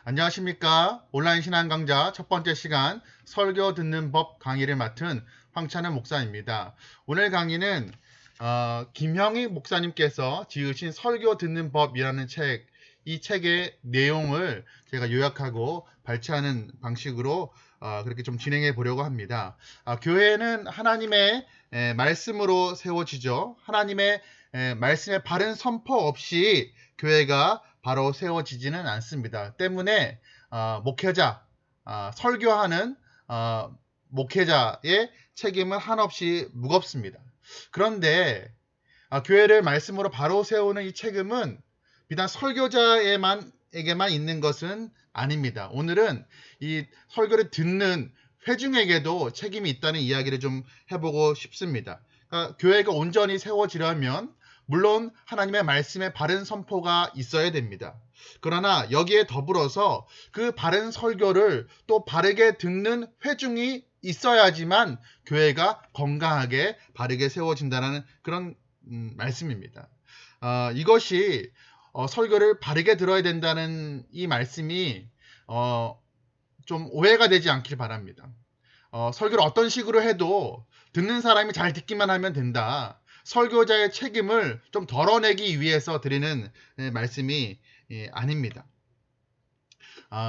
안녕하십니까. 온라인 신앙 강좌 첫 번째 시간 설교 듣는 법 강의를 맡은 황찬은 목사입니다. 오늘 강의는 김형희 목사님께서 지으신 설교 듣는 법이라는 이 책의 내용을 제가 요약하고 발췌하는 방식으로 그렇게 좀 진행해 보려고 합니다. 교회는 하나님의 말씀으로 세워지죠. 하나님의 말씀의 바른 선포 없이 교회가 바로 세워지지는 않습니다. 때문에 목회자, 설교하는 목회자의 책임은 한없이 무겁습니다. 그런데 교회를 말씀으로 바로 세우는 이 책임은 비단 설교자에게만 있는 것은 아닙니다. 오늘은 이 설교를 듣는 회중에게도 책임이 있다는 이야기를 좀 해보고 싶습니다. 교회가 온전히 세워지려면 물론 하나님의 말씀의 바른 선포가 있어야 됩니다. 그러나 여기에 더불어서 그 바른 설교를 또 바르게 듣는 회중이 있어야지만 교회가 건강하게 바르게 세워진다는 그런 말씀입니다. 이것이 설교를 바르게 들어야 된다는 이 말씀이 좀 오해가 되지 않길 바랍니다. 설교를 어떤 식으로 해도 듣는 사람이 잘 듣기만 하면 된다. 설교자의 책임을 좀 덜어내기 위해서 드리는 말씀이 아닙니다.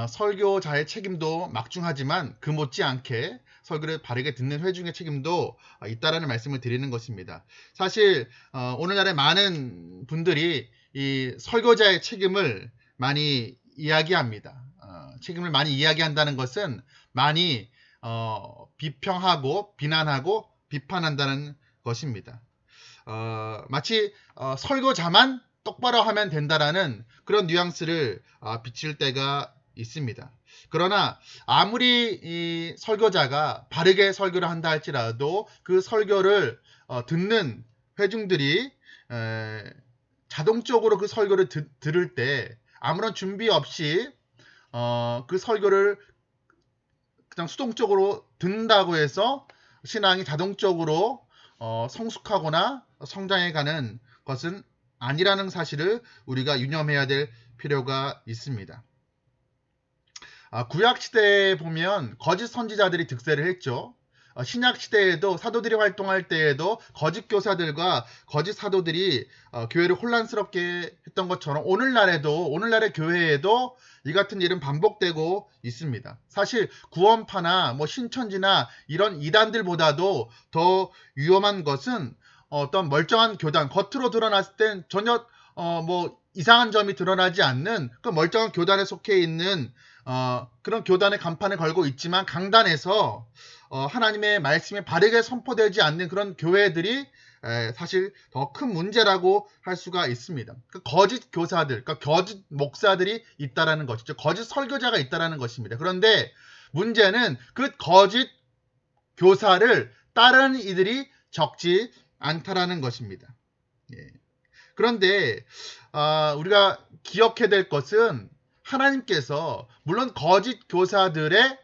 설교자의 책임도 막중하지만 그 못지않게 설교를 바르게 듣는 회중의 책임도 있다라는 말씀을 드리는 것입니다. 사실 오늘날에 많은 분들이 이 설교자의 책임을 많이 이야기합니다. 책임을 많이 이야기한다는 것은 많이 비평하고 비난하고 비판한다는 것입니다. 마치 설교자만 똑바로 하면 된다라는 그런 뉘앙스를 비칠 때가 있습니다. 그러나 아무리 이 설교자가 바르게 설교를 한다 할지라도 그 설교를 듣는 회중들이 자동적으로 그 설교를 들을 때 아무런 준비 없이 그 설교를 그냥 수동적으로 듣는다고 해서 신앙이 자동적으로 성숙하거나 성장해가는 것은 아니라는 사실을 우리가 유념해야 될 필요가 있습니다. 구약시대에 보면 거짓 선지자들이 득세를 했죠. 신약시대에도 사도들이 활동할 때에도 거짓 교사들과 거짓 사도들이 교회를 혼란스럽게 했던 것처럼 오늘날의 교회에도 이 같은 일은 반복되고 있습니다. 사실 구원파나 신천지나 이런 이단들보다도 더 위험한 것은 어떤 멀쩡한 교단, 겉으로 드러났을 땐 전혀 이상한 점이 드러나지 않는 그 멀쩡한 교단에 속해 있는 그런 교단의 간판을 걸고 있지만 강단에서 하나님의 말씀이 바르게 선포되지 않는 그런 교회들이 사실 더 큰 문제라고 할 수가 있습니다. 거짓 교사들, 거짓 목사들이 있다라는 것이죠. 거짓 설교자가 있다라는 것입니다. 그런데 문제는 그 거짓 교사를 따르는 이들이 적지 않다라는 것입니다. 그런데 우리가 기억해야 될 것은 하나님께서 물론 거짓 교사들의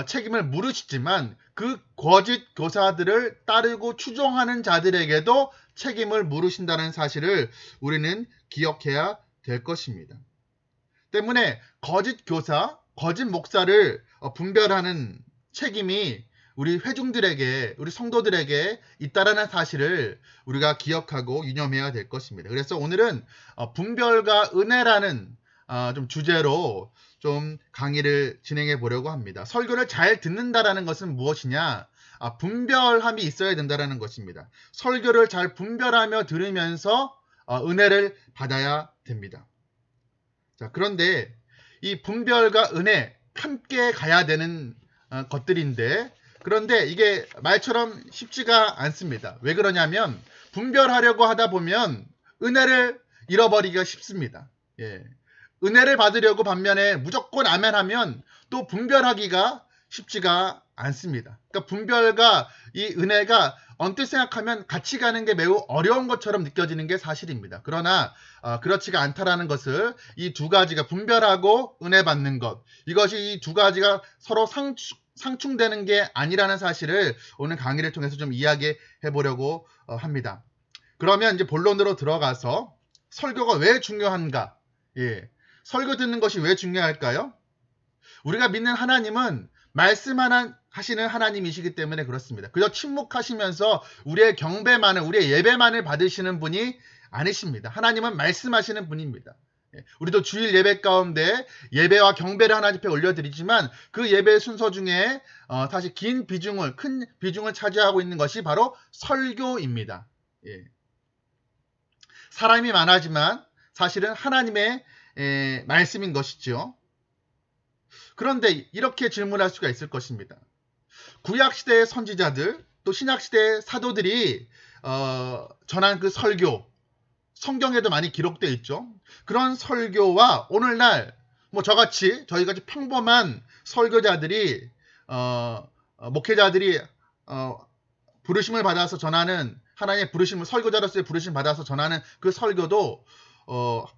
책임을 물으시지만 그 거짓 교사들을 따르고 추종하는 자들에게도 책임을 물으신다는 사실을 우리는 기억해야 될 것입니다. 때문에 거짓 교사, 거짓 목사를 분별하는 책임이 우리 회중들에게, 우리 성도들에게 있다라는 사실을 우리가 기억하고 유념해야 될 것입니다. 그래서 오늘은 분별과 은혜라는 좀 주제로 좀 강의를 진행해 보려고 합니다. 설교를 잘 듣는다라는 것은 무엇이냐? 분별함이 있어야 된다라는 것입니다. 설교를 잘 분별하며 들으면서 은혜를 받아야 됩니다. 자, 그런데 이 분별과 은혜 함께 가야 되는 것들인데 그런데 이게 말처럼 쉽지가 않습니다. 왜 그러냐면 분별하려고 하다 보면 은혜를 잃어버리기가 쉽습니다. 은혜를 받으려고 반면에 무조건 아멘하면 또 분별하기가 쉽지가 않습니다. 그러니까 분별과 이 은혜가 언뜻 생각하면 같이 가는 게 매우 어려운 것처럼 느껴지는 게 사실입니다. 그러나 그렇지가 않다라는 것을 이 두 가지가 분별하고 은혜 받는 것 이것이 이 두 가지가 서로 상충되는 게 아니라는 사실을 오늘 강의를 통해서 좀 이야기해 보려고 합니다. 그러면 이제 본론으로 들어가서 설교가 왜 중요한가? 설교 듣는 것이 왜 중요할까요? 우리가 믿는 하나님은 하시는 하나님이시기 때문에 그렇습니다. 그저 침묵하시면서 우리의 경배만을, 우리의 예배만을 받으시는 분이 아니십니다. 하나님은 말씀하시는 분입니다. 우리도 주일 예배 가운데 예배와 경배를 하나님 앞에 올려드리지만 그 예배 순서 중에 사실 큰 비중을 차지하고 있는 것이 바로 설교입니다. 예. 사람이 많아지만 사실은 하나님의 말씀인 것이죠. 그런데 이렇게 질문할 수가 있을 것입니다. 구약시대의 선지자들 또 신약시대의 사도들이 전한 그 설교, 성경에도 많이 기록되어 있죠. 그런 설교와 오늘날 저희같이 평범한 설교자들이 목회자들이 부르심을 받아서 전하는 하나님의 설교자로서의 부르심을 받아서 전하는 그 설교도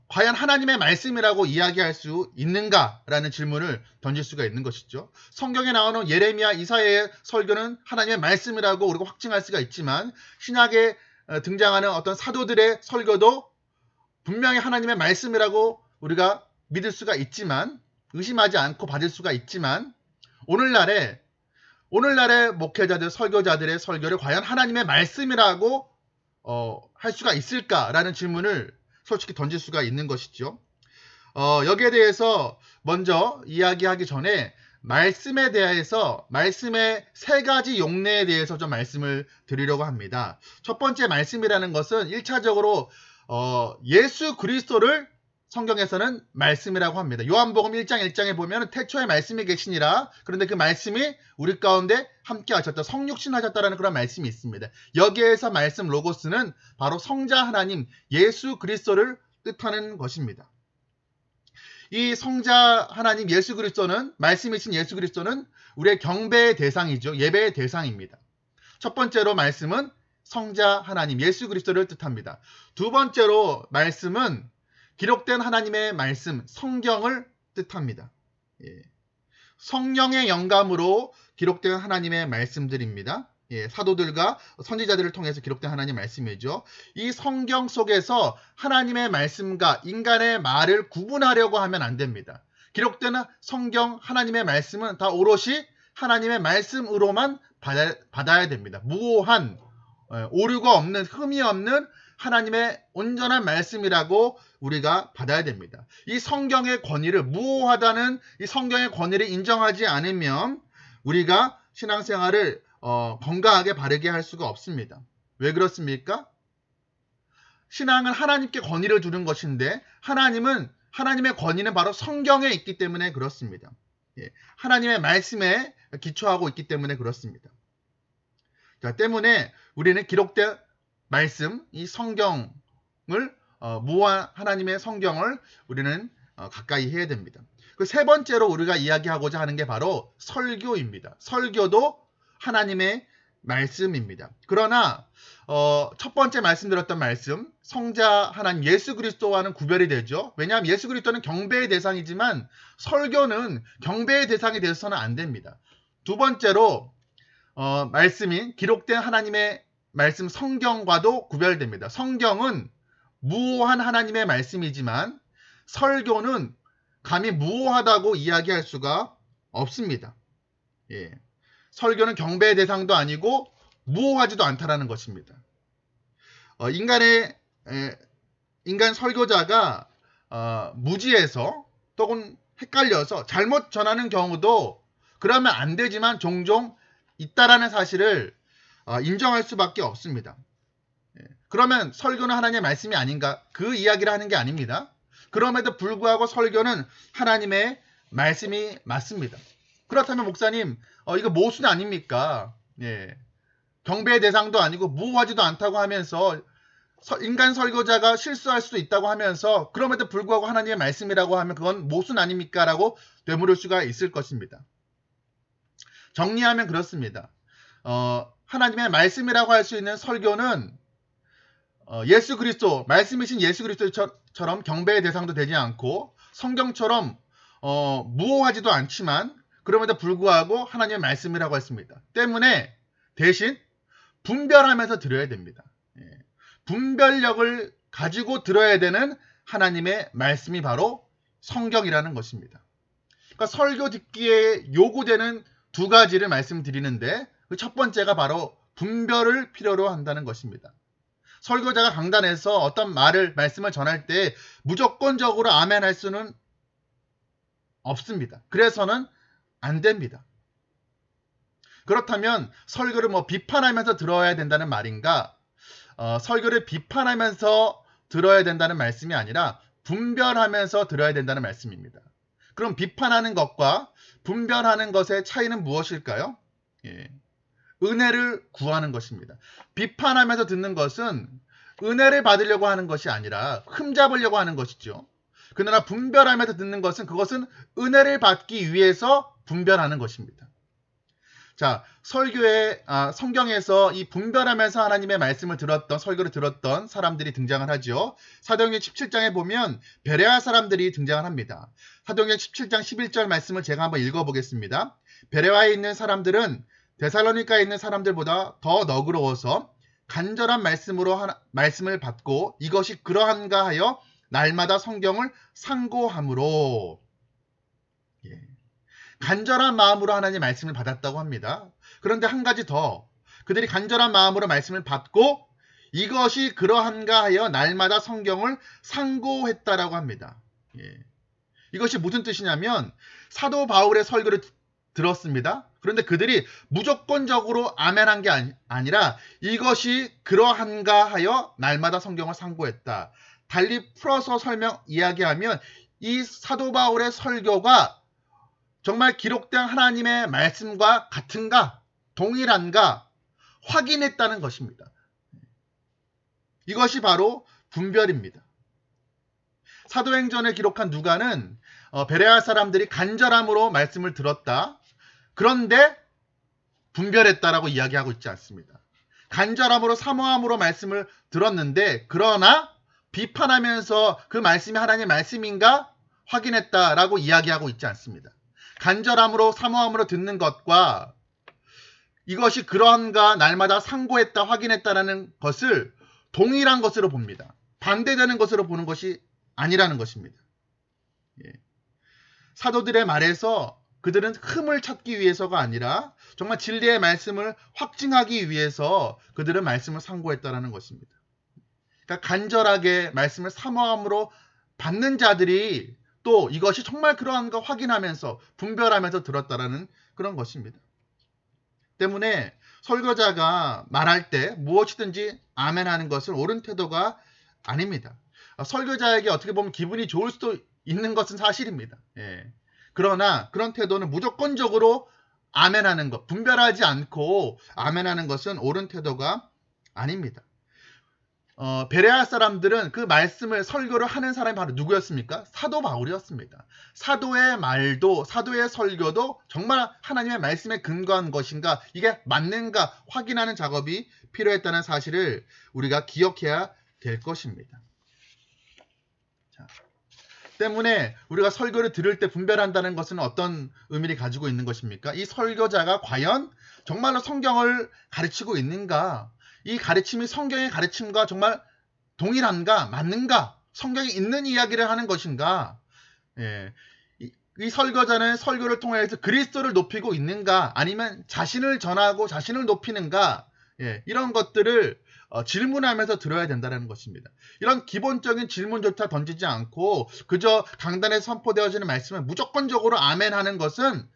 과연 하나님의 말씀이라고 이야기할 수 있는가라는 질문을 던질 수가 있는 것이죠. 성경에 나오는 예레미야, 이사야의 설교는 하나님의 말씀이라고 우리가 확증할 수가 있지만 신약에 등장하는 어떤 사도들의 설교도 분명히 하나님의 말씀이라고 우리가 믿을 수가 있지만 의심하지 않고 받을 수가 있지만 오늘날의 목회자들, 설교자들의 설교를 과연 하나님의 말씀이라고 할 수가 있을까라는 질문을 솔직히 던질 수가 있는 것이죠. 여기에 대해서 먼저 이야기하기 전에 말씀에 대해서 말씀의 세 가지 용례에 대해서 좀 말씀을 드리려고 합니다. 첫 번째 말씀이라는 것은 1차적으로 예수 그리스도를 성경에서는 말씀이라고 합니다. 요한복음 1장 1장에 보면 태초에 말씀이 계시니라. 그런데 그 말씀이 우리 가운데 함께 하셨다. 성육신 하셨다라는 그런 말씀이 있습니다. 여기에서 말씀 로고스는 바로 성자 하나님 예수 그리스도를 뜻하는 것입니다. 이 성자 하나님 예수 그리스도는 말씀이신 예수 그리스도는 우리의 경배의 대상이죠. 예배의 대상입니다. 첫 번째로 말씀은 성자 하나님 예수 그리스도를 뜻합니다. 두 번째로 말씀은 기록된 하나님의 말씀, 성경을 뜻합니다. 성령의 영감으로 기록된 하나님의 말씀들입니다. 사도들과 선지자들을 통해서 기록된 하나님의 말씀이죠. 이 성경 속에서 하나님의 말씀과 인간의 말을 구분하려고 하면 안 됩니다. 기록된 성경 하나님의 말씀은 다 오롯이 하나님의 말씀으로만 받아야 됩니다. 무오한, 오류가 없는, 흠이 없는 하나님의 온전한 말씀이라고 우리가 받아야 됩니다. 이 성경의 권위를 무오하다는 이 성경의 권위를 인정하지 않으면 우리가 신앙생활을 건강하게 바르게 할 수가 없습니다. 왜 그렇습니까? 신앙은 하나님께 권위를 두는 것인데 하나님의 권위는 바로 성경에 있기 때문에 그렇습니다. 하나님의 말씀에 기초하고 있기 때문에 그렇습니다. 때문에 우리는 기록된 말씀, 이 성경을 무한 하나님의 성경을 우리는 가까이 해야 됩니다. 그 세 번째로 우리가 이야기하고자 하는 게 바로 설교입니다. 설교도 하나님의 말씀입니다. 그러나 첫 번째 말씀드렸던 말씀, 성자 하나님 예수 그리스도와는 구별이 되죠. 왜냐하면 예수 그리스도는 경배의 대상이지만 설교는 경배의 대상이 되어서는 안 됩니다. 두 번째로 말씀이 기록된 하나님의 말씀 성경과도 구별됩니다. 성경은 무오한 하나님의 말씀이지만 설교는 감히 무오하다고 이야기할 수가 없습니다. 설교는 경배의 대상도 아니고 무오하지도 않다라는 것입니다. 인간 설교자가 무지해서 또는 헷갈려서 잘못 전하는 경우도 그러면 안 되지만 종종 있다라는 사실을 인정할 수밖에 없습니다. 그러면 설교는 하나님의 말씀이 아닌가? 그 이야기를 하는 게 아닙니다. 그럼에도 불구하고 설교는 하나님의 말씀이 맞습니다. 그렇다면 목사님, 이거 모순 아닙니까? 경배의 대상도 아니고 무오하지도 않다고 하면서 인간 설교자가 실수할 수도 있다고 하면서 그럼에도 불구하고 하나님의 말씀이라고 하면 그건 모순 아닙니까? 라고 되물을 수가 있을 것입니다. 정리하면 그렇습니다. 하나님의 말씀이라고 할 수 있는 설교는 예수 그리스도, 말씀이신 예수 그리스도처럼 경배의 대상도 되지 않고 성경처럼 무오하지도 않지만 그럼에도 불구하고 하나님의 말씀이라고 했습니다. 때문에 대신 분별하면서 들어야 됩니다. 분별력을 가지고 들어야 되는 하나님의 말씀이 바로 성경이라는 것입니다. 그러니까 설교 듣기에 요구되는 두 가지를 말씀드리는데 그 첫 번째가 바로 분별을 필요로 한다는 것입니다. 설교자가 강단에서 어떤 말씀을 전할 때 무조건적으로 아멘 할 수는 없습니다. 그래서는 안 됩니다. 그렇다면 설교를 비판하면서 들어야 된다는 말인가? 설교를 비판하면서 들어야 된다는 말씀이 아니라 분별하면서 들어야 된다는 말씀입니다. 그럼 비판하는 것과 분별하는 것의 차이는 무엇일까요? 예. 은혜를 구하는 것입니다. 비판하면서 듣는 것은 은혜를 받으려고 하는 것이 아니라 흠잡으려고 하는 것이죠. 그러나 분별하면서 듣는 것은 그것은 은혜를 받기 위해서 분별하는 것입니다. 자, 성경에서 이 분별하면서 하나님의 말씀을 설교를 들었던 사람들이 등장을 하죠. 사도행전 17장에 보면 베레아 사람들이 등장을 합니다. 사도행전 17장 11절 말씀을 제가 한번 읽어보겠습니다. 베레아에 있는 사람들은 데살로니가에 있는 사람들보다 더 너그러워서 간절한 말씀을 받고 이것이 그러한가 하여 날마다 성경을 상고함으로, 예. 간절한 마음으로 하나님의 말씀을 받았다고 합니다. 그런데 한 가지 더, 그들이 간절한 마음으로 말씀을 받고 이것이 그러한가 하여 날마다 성경을 상고했다라고 합니다. 예. 이것이 무슨 뜻이냐면 사도 바울의 설교를 들었습니다. 그런데 그들이 무조건적으로 아멘한 게 아니라 이것이 그러한가 하여 날마다 성경을 상고했다. 달리 풀어서 이야기하면 이 사도 바울의 설교가 정말 기록된 하나님의 말씀과 같은가, 동일한가 확인했다는 것입니다. 이것이 바로 분별입니다. 사도행전을 기록한 누가는 베레아 사람들이 간절함으로 말씀을 들었다. 그런데 분별했다라고 이야기하고 있지 않습니다. 간절함으로 사모함으로 말씀을 들었는데 그러나 비판하면서 그 말씀이 하나님의 말씀인가 확인했다라고 이야기하고 있지 않습니다. 간절함으로 사모함으로 듣는 것과 이것이 그러한가 날마다 상고했다 확인했다라는 것을 동일한 것으로 봅니다. 반대되는 것으로 보는 것이 아니라는 것입니다. 예. 사도들의 말에서 그들은 흠을 찾기 위해서가 아니라 정말 진리의 말씀을 확증하기 위해서 그들은 말씀을 상고했다라는 것입니다. 그러니까 간절하게 말씀을 사모함으로 받는 자들이 또 이것이 정말 그러한가 확인하면서 분별하면서 들었다라는 그런 것입니다. 때문에 설교자가 말할 때 무엇이든지 아멘하는 것은 옳은 태도가 아닙니다. 설교자에게 어떻게 보면 기분이 좋을 수도 있는 것은 사실입니다. 예. 그러나 그런 태도는 무조건적으로 아멘하는 것, 분별하지 않고 아멘하는 것은 옳은 태도가 아닙니다. 베레아 사람들은 그 말씀을 설교를 하는 사람이 바로 누구였습니까? 사도 바울이었습니다. 사도의 말도 사도의 설교도 정말 하나님의 말씀에 근거한 것인가 이게 맞는가 확인하는 작업이 필요했다는 사실을 우리가 기억해야 될 것입니다. 자, 때문에 우리가 설교를 들을 때 분별한다는 것은 어떤 의미를 가지고 있는 것입니까? 이 설교자가 과연 정말로 성경을 가르치고 있는가? 이 가르침이 성경의 가르침과 정말 동일한가? 맞는가? 성경에 있는 이야기를 하는 것인가? 예. 이 설교자는 설교를 통해서 그리스도를 높이고 있는가? 아니면 자신을 전하고 자신을 높이는가? 예. 이런 것들을 질문하면서 들어야 된다는 것입니다. 이런 기본적인 질문조차 던지지 않고 그저 강단에 선포되어지는 말씀을 무조건적으로 아멘하는 것은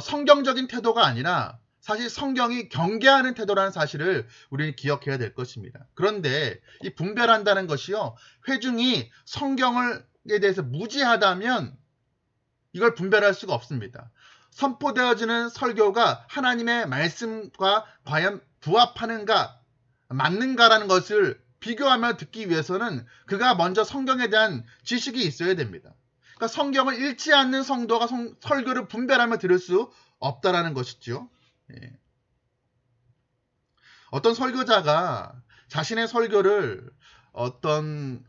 성경적인 태도가 아니라 사실 성경이 경계하는 태도라는 사실을 우리는 기억해야 될 것입니다. 그런데 이 분별한다는 것이요. 회중이 성경에 대해서 무지하다면 이걸 분별할 수가 없습니다. 선포되어지는 설교가 하나님의 말씀과 과연 부합하는가 맞는가라는 것을 비교하며 듣기 위해서는 그가 먼저 성경에 대한 지식이 있어야 됩니다. 그러니까 성경을 읽지 않는 성도가 설교를 분별하며 들을 수 없다라는 것이죠. 예. 어떤 설교자가 자신의 설교를 어떤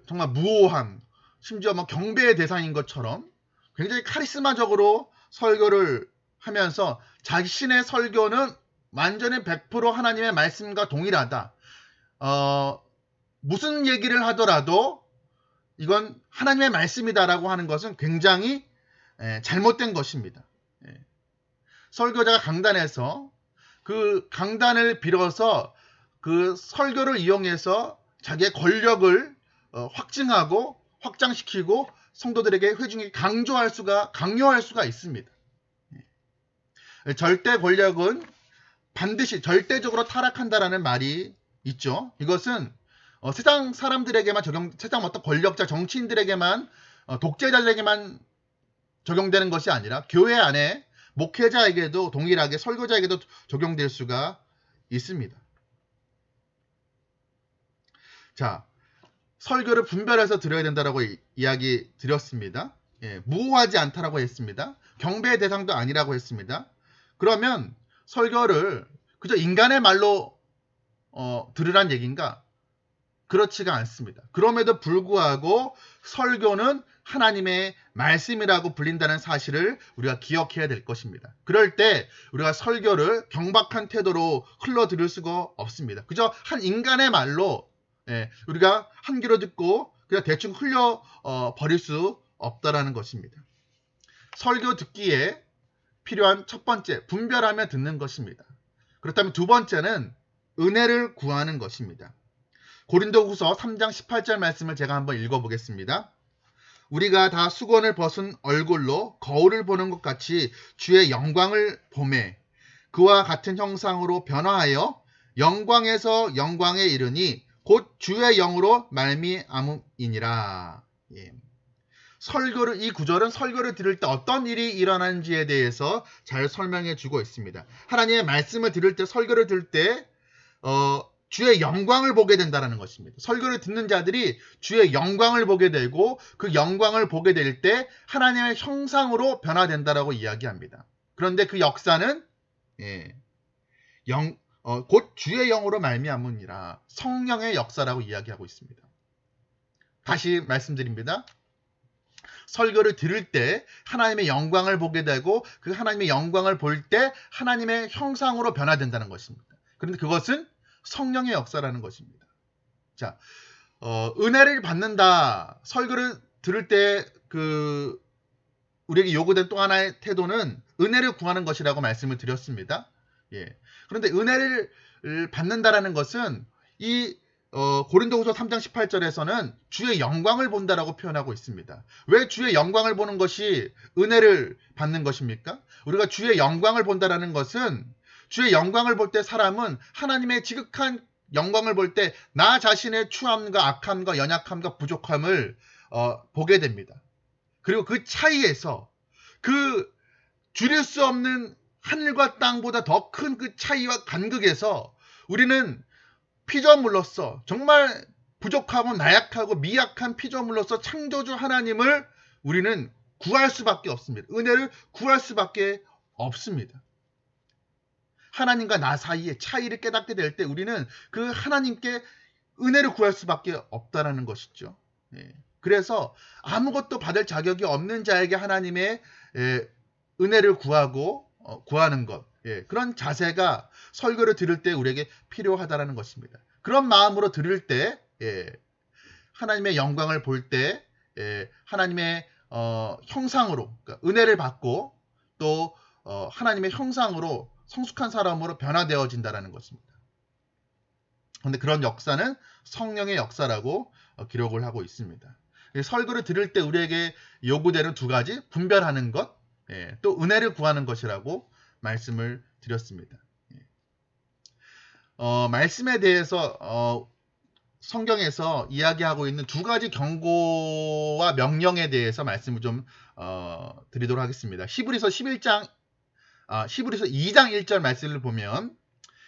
정말 무오함, 심지어 경배의 대상인 것처럼 굉장히 카리스마적으로 설교를 하면서 자신의 설교는 완전히 100% 하나님의 말씀과 동일하다. 무슨 얘기를 하더라도 이건 하나님의 말씀이다라고 하는 것은 굉장히 잘못된 것입니다. 설교자가 강단에서 그 강단을 빌어서 그 설교를 이용해서 자기의 권력을 확증하고 확장시키고 성도들에게 회중이 강요할 수가 있습니다. 절대 권력은 반드시 절대적으로 타락한다라는 말이 있죠. 이것은 세상 사람들에게만 세상 어떤 권력자 정치인들에게만 독재자들에게만 적용되는 것이 아니라 교회 안에 목회자에게도 동일하게 설교자에게도 적용될 수가 있습니다. 자, 설교를 분별해서 들어야 된다라고 이야기 드렸습니다. 무호하지 않다라고 했습니다. 경배의 대상도 아니라고 했습니다. 그러면 설교를 그저 인간의 말로 들으란 얘기인가? 그렇지가 않습니다. 그럼에도 불구하고 설교는 하나님의 말씀이라고 불린다는 사실을 우리가 기억해야 될 것입니다. 그럴 때 우리가 설교를 경박한 태도로 흘러 들을 수가 없습니다. 그저 한 인간의 말로 우리가 한 귀로 듣고 그냥 대충 흘려 버릴 수 없다라는 것입니다. 설교 듣기에 필요한 첫 번째, 분별하며 듣는 것입니다. 그렇다면 두 번째는 은혜를 구하는 것입니다. 고린도후서 3장 18절 말씀을 제가 한번 읽어보겠습니다. 우리가 다 수건을 벗은 얼굴로 거울을 보는 것 같이 주의 영광을 보매 그와 같은 형상으로 변화하여 영광에서 영광에 이르니 곧 주의 영으로 말미암음이니라. 이 구절은 설교를 들을 때 어떤 일이 일어나는지에 대해서 잘 설명해 주고 있습니다. 하나님의 말씀을 들을 때, 설교를 들을 때 주의 영광을 보게 된다는 것입니다. 설교를 듣는 자들이 주의 영광을 보게 되고 그 영광을 보게 될 때 하나님의 형상으로 변화된다라고 이야기합니다. 그런데 그 역사는 곧 주의 영으로 말미암으니라. 성령의 역사라고 이야기하고 있습니다. 다시 말씀드립니다. 설교를 들을 때 하나님의 영광을 보게 되고 그 하나님의 영광을 볼 때 하나님의 형상으로 변화된다는 것입니다. 그런데 그것은 성령의 역사라는 것입니다. 자, 은혜를 받는다. 설교를 들을 때 우리에게 요구된 또 하나의 태도는 은혜를 구하는 것이라고 말씀을 드렸습니다. 그런데 은혜를 받는다라는 것은 이 고린도후서 3장 18절에서는 주의 영광을 본다라고 표현하고 있습니다. 왜 주의 영광을 보는 것이 은혜를 받는 것입니까? 우리가 주의 영광을 본다라는 것은 주의 영광을 볼 때 사람은 하나님의 지극한 영광을 볼 때 나 자신의 추함과 악함과 연약함과 부족함을 보게 됩니다. 그리고 그 차이에서 그 줄일 수 없는 하늘과 땅보다 더 큰 그 차이와 간극에서 우리는 피조물로서 정말 부족하고 나약하고 미약한 피조물로서 창조주 하나님을 우리는 구할 수밖에 없습니다. 은혜를 구할 수밖에 없습니다. 하나님과 나 사이의 차이를 깨닫게 될 때 우리는 그 하나님께 은혜를 구할 수밖에 없다라는 것이죠. 그래서 아무것도 받을 자격이 없는 자에게 하나님의 은혜를 구하는 것, 그런 자세가 설교를 들을 때 우리에게 필요하다라는 것입니다. 그런 마음으로 들을 때 하나님의 영광을 볼 때 하나님의 형상으로 그러니까 은혜를 받고 또 하나님의 형상으로 성숙한 사람으로 변화되어진다는 것입니다. 그런데 그런 역사는 성령의 역사라고 기록을 하고 있습니다. 설교를 들을 때 우리에게 요구되는 두 가지, 분별하는 것, 또 은혜를 구하는 것이라고 말씀을 드렸습니다. 말씀에 대해서 성경에서 이야기하고 있는 두 가지 경고와 명령에 대해서 말씀을 좀 드리도록 하겠습니다. 히브리서 2장 1절 말씀을 보면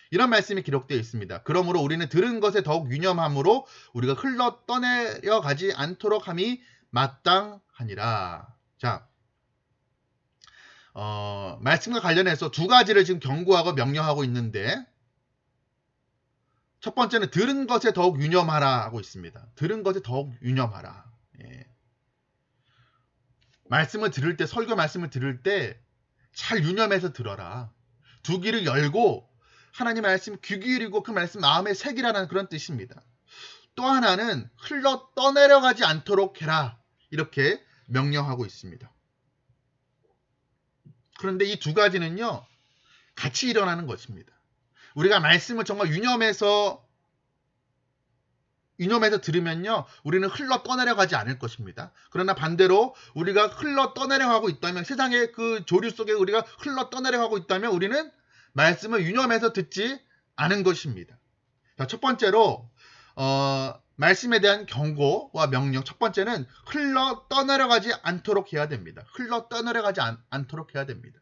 이런 말씀이 기록되어 있습니다. 그러므로 우리는 들은 것에 더욱 유념함으로 우리가 흘러 떠내려 가지 않도록 함이 마땅하니라. 자, 말씀과 관련해서 두 가지를 지금 경고하고 명령하고 있는데 첫 번째는 들은 것에 더욱 유념하라 하고 있습니다. 들은 것에 더욱 유념하라. 말씀을 들을 때, 설교 말씀을 들을 때 잘 유념해서 들어라. 두 귀를 열고 하나님의 말씀 귀 기울이고 그 말씀 마음에 새기라는 그런 뜻입니다. 또 하나는 흘러 떠내려가지 않도록 해라. 이렇게 명령하고 있습니다. 그런데 이 두 가지는요, 같이 일어나는 것입니다. 우리가 말씀을 정말 유념해서 들으면요, 우리는 흘러 떠내려가지 않을 것입니다. 그러나 반대로 우리가 흘러 떠내려가고 있다면, 세상의 그 조류 속에 우리가 흘러 떠내려가고 있다면 우리는 말씀을 유념해서 듣지 않은 것입니다. 자, 첫 번째로 말씀에 대한 경고와 명령. 첫 번째는 흘러 떠내려가지 않도록 해야 됩니다. 흘러 떠내려가지 않도록 해야 됩니다.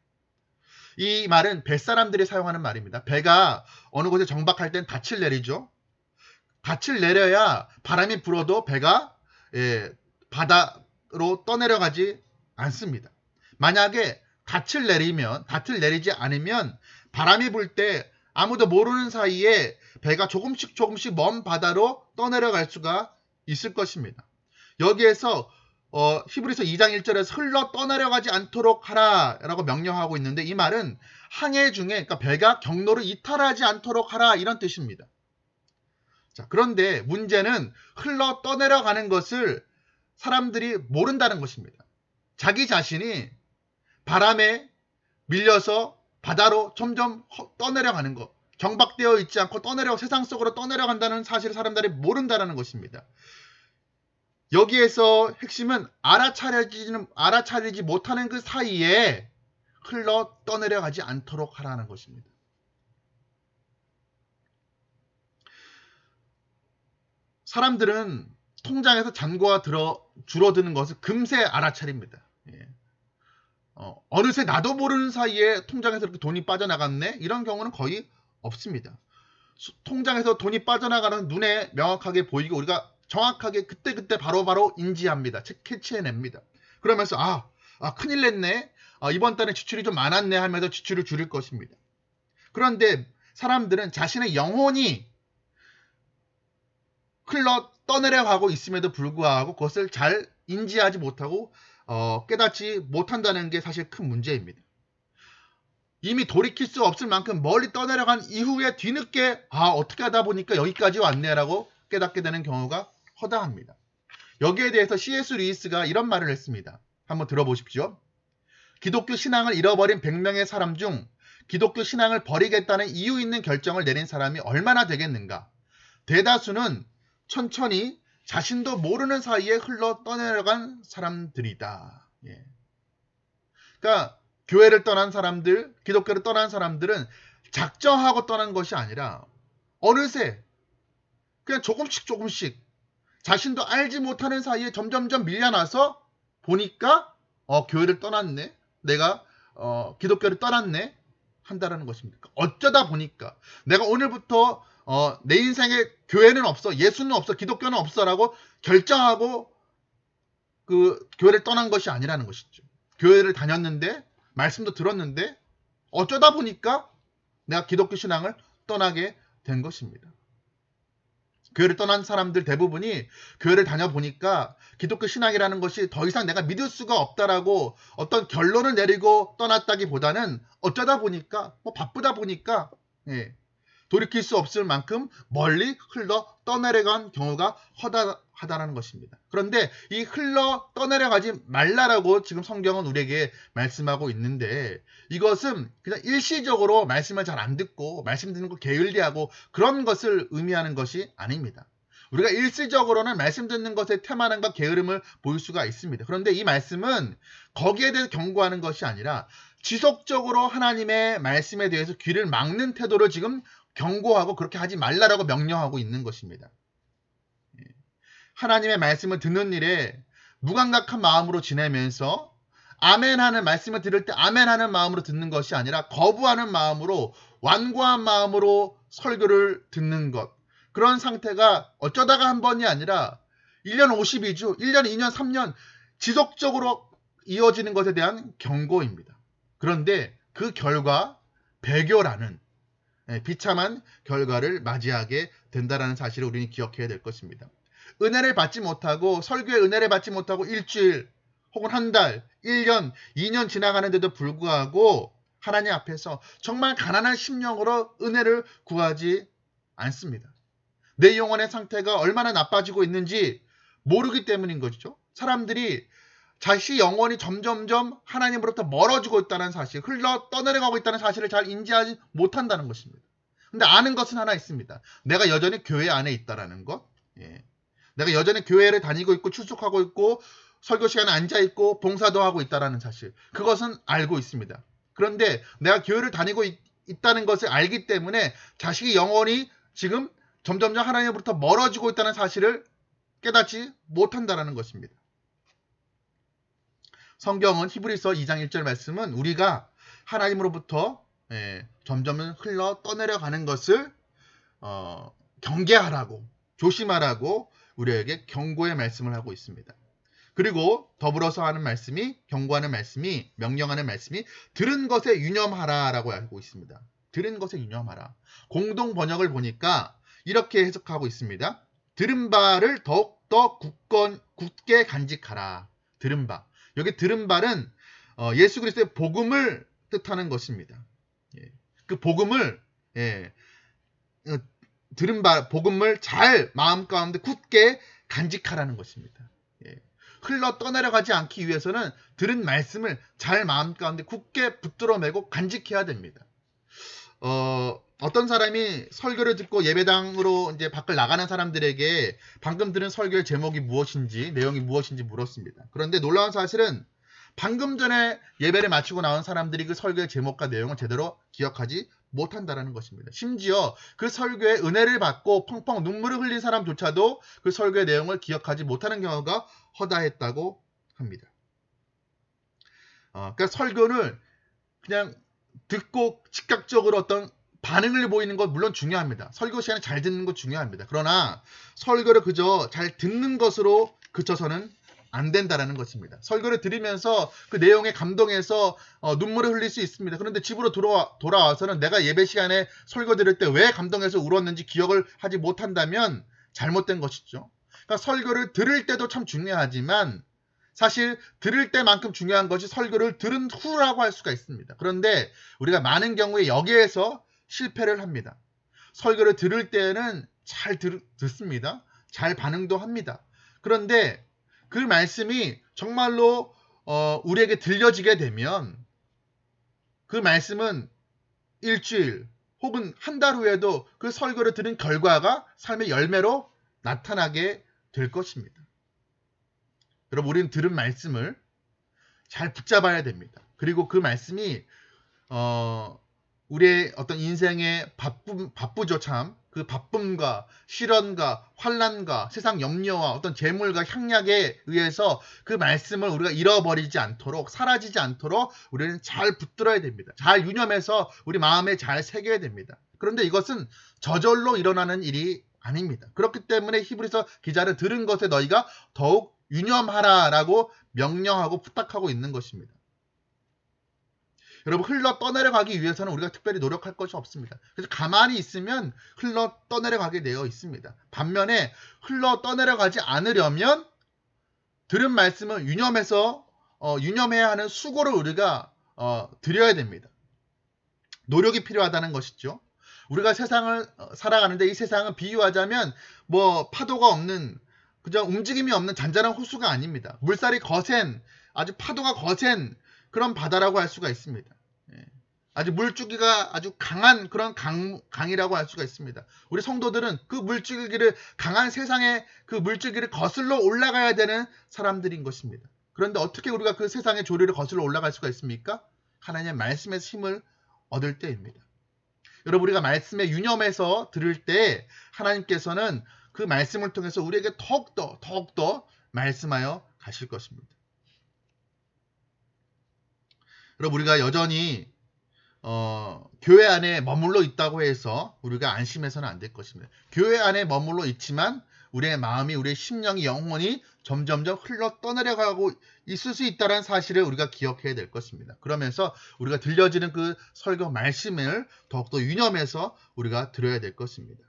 이 말은 뱃사람들이 사용하는 말입니다. 배가 어느 곳에 정박할 땐 닻을 내리죠. 닻을 내려야 바람이 불어도 배가 바다로 떠내려가지 않습니다. 만약에 닻을 내리지 않으면 바람이 불 때 아무도 모르는 사이에 배가 조금씩 먼 바다로 떠내려갈 수가 있을 것입니다. 여기에서 히브리서 2장 1절에서 흘러 떠내려가지 않도록 하라 라고 명령하고 있는데, 이 말은 항해 중에, 그러니까 배가 경로를 이탈하지 않도록 하라, 이런 뜻입니다. 자, 그런데 문제는 흘러 떠내려가는 것을 사람들이 모른다는 것입니다. 자기 자신이 바람에 밀려서 바다로 점점 떠내려가는 것, 경박되어 있지 않고 세상 속으로 떠내려간다는 사실을 사람들이 모른다는 것입니다. 여기에서 핵심은 알아차리지 못하는 그 사이에 흘러 떠내려가지 않도록 하라는 것입니다. 사람들은 통장에서 잔고가 줄어드는 것을 금세 알아차립니다. 어느새 나도 모르는 사이에 통장에서 이렇게 돈이 빠져나갔네? 이런 경우는 거의 없습니다. 통장에서 돈이 빠져나가는 눈에 명확하게 보이고 우리가 정확하게 그때 바로바로 인지합니다. 캐치해냅니다. 그러면서 큰일 냈네. 이번 달에 지출이 좀 많았네 하면서 지출을 줄일 것입니다. 그런데 사람들은 자신의 영혼이 흘러 떠내려가고 있음에도 불구하고 그것을 잘 인지하지 못하고 깨닫지 못한다는 게 사실 큰 문제입니다. 이미 돌이킬 수 없을 만큼 멀리 떠내려간 이후에 뒤늦게 어떻게 하다 보니까 여기까지 왔네라고 깨닫게 되는 경우가 허다합니다. 여기에 대해서 C.S. 루이스가 이런 말을 했습니다. 한번 들어보십시오. 기독교 신앙을 잃어버린 100명의 사람 중 기독교 신앙을 버리겠다는 이유 있는 결정을 내린 사람이 얼마나 되겠는가? 대다수는 천천히 자신도 모르는 사이에 흘러 떠내려간 사람들이다. 그러니까 교회를 떠난 사람들, 기독교를 떠난 사람들은 작정하고 떠난 것이 아니라 어느새 그냥 조금씩 자신도 알지 못하는 사이에 점점점 밀려나서 보니까 교회를 떠났네, 내가 기독교를 떠났네 한다라는 것입니다. 어쩌다 보니까 내가 오늘부터 내 인생에 교회는 없어, 예수는 없어, 기독교는 없어라고 결정하고 그 교회를 떠난 것이 아니라는 것이죠. 교회를 다녔는데 말씀도 들었는데 어쩌다 보니까 내가 기독교 신앙을 떠나게 된 것입니다. 교회를 떠난 사람들 대부분이 교회를 다녀보니까 기독교 신앙이라는 것이 더 이상 내가 믿을 수가 없다라고 어떤 결론을 내리고 떠났다기보다는 어쩌다 보니까 바쁘다 보니까 돌이킬 수 없을 만큼 멀리 흘러 떠내려간 경우가 허다하다는 것입니다. 그런데 이 흘러 떠내려가지 말라라고 지금 성경은 우리에게 말씀하고 있는데, 이것은 그냥 일시적으로 말씀을 잘 안 듣고 말씀 듣는 거 게을리하고 그런 것을 의미하는 것이 아닙니다. 우리가 일시적으로는 말씀 듣는 것에 태만함과 게으름을 보일 수가 있습니다. 그런데 이 말씀은 거기에 대해서 경고하는 것이 아니라 지속적으로 하나님의 말씀에 대해서 귀를 막는 태도를 지금 경고하고 그렇게 하지 말라라고 명령하고 있는 것입니다. 하나님의 말씀을 듣는 일에 무감각한 마음으로 지내면서 아멘하는 말씀을 들을 때 아멘하는 마음으로 듣는 것이 아니라 거부하는 마음으로, 완고한 마음으로 설교를 듣는 것, 그런 상태가 어쩌다가 한 번이 아니라 1년 52주, 1년, 2년, 3년 지속적으로 이어지는 것에 대한 경고입니다. 그런데 그 결과 배교라는 비참한 결과를 맞이하게 된다는 사실을 우리는 기억해야 될 것입니다. 은혜를 받지 못하고, 설교의 은혜를 받지 못하고 일주일 혹은 한 달, 1년, 2년 지나가는데도 불구하고 하나님 앞에서 정말 가난한 심령으로 은혜를 구하지 않습니다. 내 영혼의 상태가 얼마나 나빠지고 있는지 모르기 때문인 것이죠. 사람들이 자신의 영혼이 점점점 하나님으로부터 멀어지고 있다는 사실, 흘러 떠내려가고 있다는 사실을 잘 인지하지 못한다는 것입니다. 근데 아는 것은 하나 있습니다. 내가 여전히 교회 안에 있다라는 것. 예. 내가 여전히 교회를 다니고 있고 출석하고 있고 설교 시간에 앉아 있고 봉사도 하고 있다라는 사실. 그것은 알고 있습니다. 그런데 내가 교회를 다니고 있다는 것을 알기 때문에 자식의 영혼이 지금 점점점 하나님으로부터 멀어지고 있다는 사실을 깨닫지 못한다라는 것입니다. 성경은 히브리서 2장 1절 말씀은 우리가 하나님으로부터 점점 흘러 떠내려가는 것을 경계하라고, 조심하라고 우리에게 경고의 말씀을 하고 있습니다. 그리고 더불어서 하는 말씀이, 경고하는 말씀이, 명령하는 말씀이 들은 것에 유념하라라고 알고 있습니다. 들은 것에 유념하라. 공동 번역을 보니까 이렇게 해석하고 있습니다. 들은 바를 더욱더 굳게 간직하라. 들은 바. 여기 들은 바는 예수 그리스도의 복음을 뜻하는 것입니다. 그 복음을 들은 바, 복음을 잘 마음 가운데 굳게 간직하라는 것입니다. 흘러 떠내려가지 않기 위해서는 들은 말씀을 잘 마음 가운데 굳게 붙들어 매고 간직해야 됩니다. 어떤 사람이 설교를 듣고 예배당으로 이제 밖을 나가는 사람들에게 방금 들은 설교의 제목이 무엇인지, 내용이 무엇인지 물었습니다. 그런데 놀라운 사실은 방금 전에 예배를 마치고 나온 사람들이 그 설교의 제목과 내용을 제대로 기억하지 못한다는 것입니다. 심지어 그 설교의 은혜를 받고 펑펑 눈물을 흘린 사람조차도 그 설교의 내용을 기억하지 못하는 경우가 허다했다고 합니다. 그러니까 설교를 그냥 듣고 즉각적으로 어떤 반응을 보이는 것 물론 중요합니다. 설교 시간에 잘 듣는 것 중요합니다. 그러나 설교를 그저 잘 듣는 것으로 그쳐서는 안 된다라는 것입니다. 설교를 들으면서 그 내용에 감동해서 눈물을 흘릴 수 있습니다. 그런데 집으로 돌아와서는 내가 예배 시간에 설교 들을 때 왜 감동해서 울었는지 기억을 하지 못한다면 잘못된 것이죠. 그러니까 설교를 들을 때도 참 중요하지만 사실 들을 때만큼 중요한 것이 설교를 들은 후라고 할 수가 있습니다. 그런데 우리가 많은 경우에 여기에서 실패를 합니다. 설교를 들을 때는 잘 듣습니다. 잘 반응도 합니다. 그런데 그 말씀이 정말로 우리에게 들려지게 되면 그 말씀은 일주일 혹은 한 달 후에도 그 설교를 들은 결과가 삶의 열매로 나타나게 될 것입니다. 여러분, 우리는 들은 말씀을 잘 붙잡아야 됩니다. 그리고 그 말씀이 우리의 어떤 인생의 바쁘죠 참. 그 바쁨과 시련과 환난과 세상 염려와 어떤 재물과 향락에 의해서 그 말씀을 우리가 잃어버리지 않도록, 사라지지 않도록 우리는 잘 붙들어야 됩니다. 잘 유념해서 우리 마음에 잘 새겨야 됩니다. 그런데 이것은 저절로 일어나는 일이 아닙니다. 그렇기 때문에 히브리서 기자는 들은 것에 너희가 더욱 유념하라라고 명령하고 부탁하고 있는 것입니다. 여러분, 흘러 떠내려가기 위해서는 우리가 특별히 노력할 것이 없습니다. 그래서 가만히 있으면 흘러 떠내려가게 되어 있습니다. 반면에 흘러 떠내려가지 않으려면 들은 말씀을 유념해야 하는 수고를 우리가 드려야 됩니다. 노력이 필요하다는 것이죠. 우리가 세상을 살아가는데 이 세상은 비유하자면 뭐 파도가 없는, 그저 움직임이 없는 잔잔한 호수가 아닙니다. 물살이 거센, 아주 파도가 거센 그런 바다라고 할 수가 있습니다. 아주 물줄기가 아주 강한 그런 강이라고 할 수가 있습니다. 우리 성도들은 그 물줄기를, 강한 세상의 그 물줄기를 거슬러 올라가야 되는 사람들인 것입니다. 그런데 어떻게 우리가 그 세상의 조류를 거슬러 올라갈 수가 있습니까? 하나님의 말씀에서 힘을 얻을 때입니다. 여러분, 우리가 말씀에 유념해서 들을 때 하나님께서는 그 말씀을 통해서 우리에게 더욱더 말씀하여 가실 것입니다. 여러분, 우리가 여전히 교회 안에 머물러 있다고 해서 우리가 안심해서는 안 될 것입니다. 교회 안에 머물러 있지만 우리의 마음이, 우리의 심령이, 영혼이 점점점 흘러 떠내려가고 있을 수 있다는 사실을 우리가 기억해야 될 것입니다. 그러면서 우리가 들려지는 그 설교 말씀을 더욱더 유념해서 우리가 들어야 될 것입니다.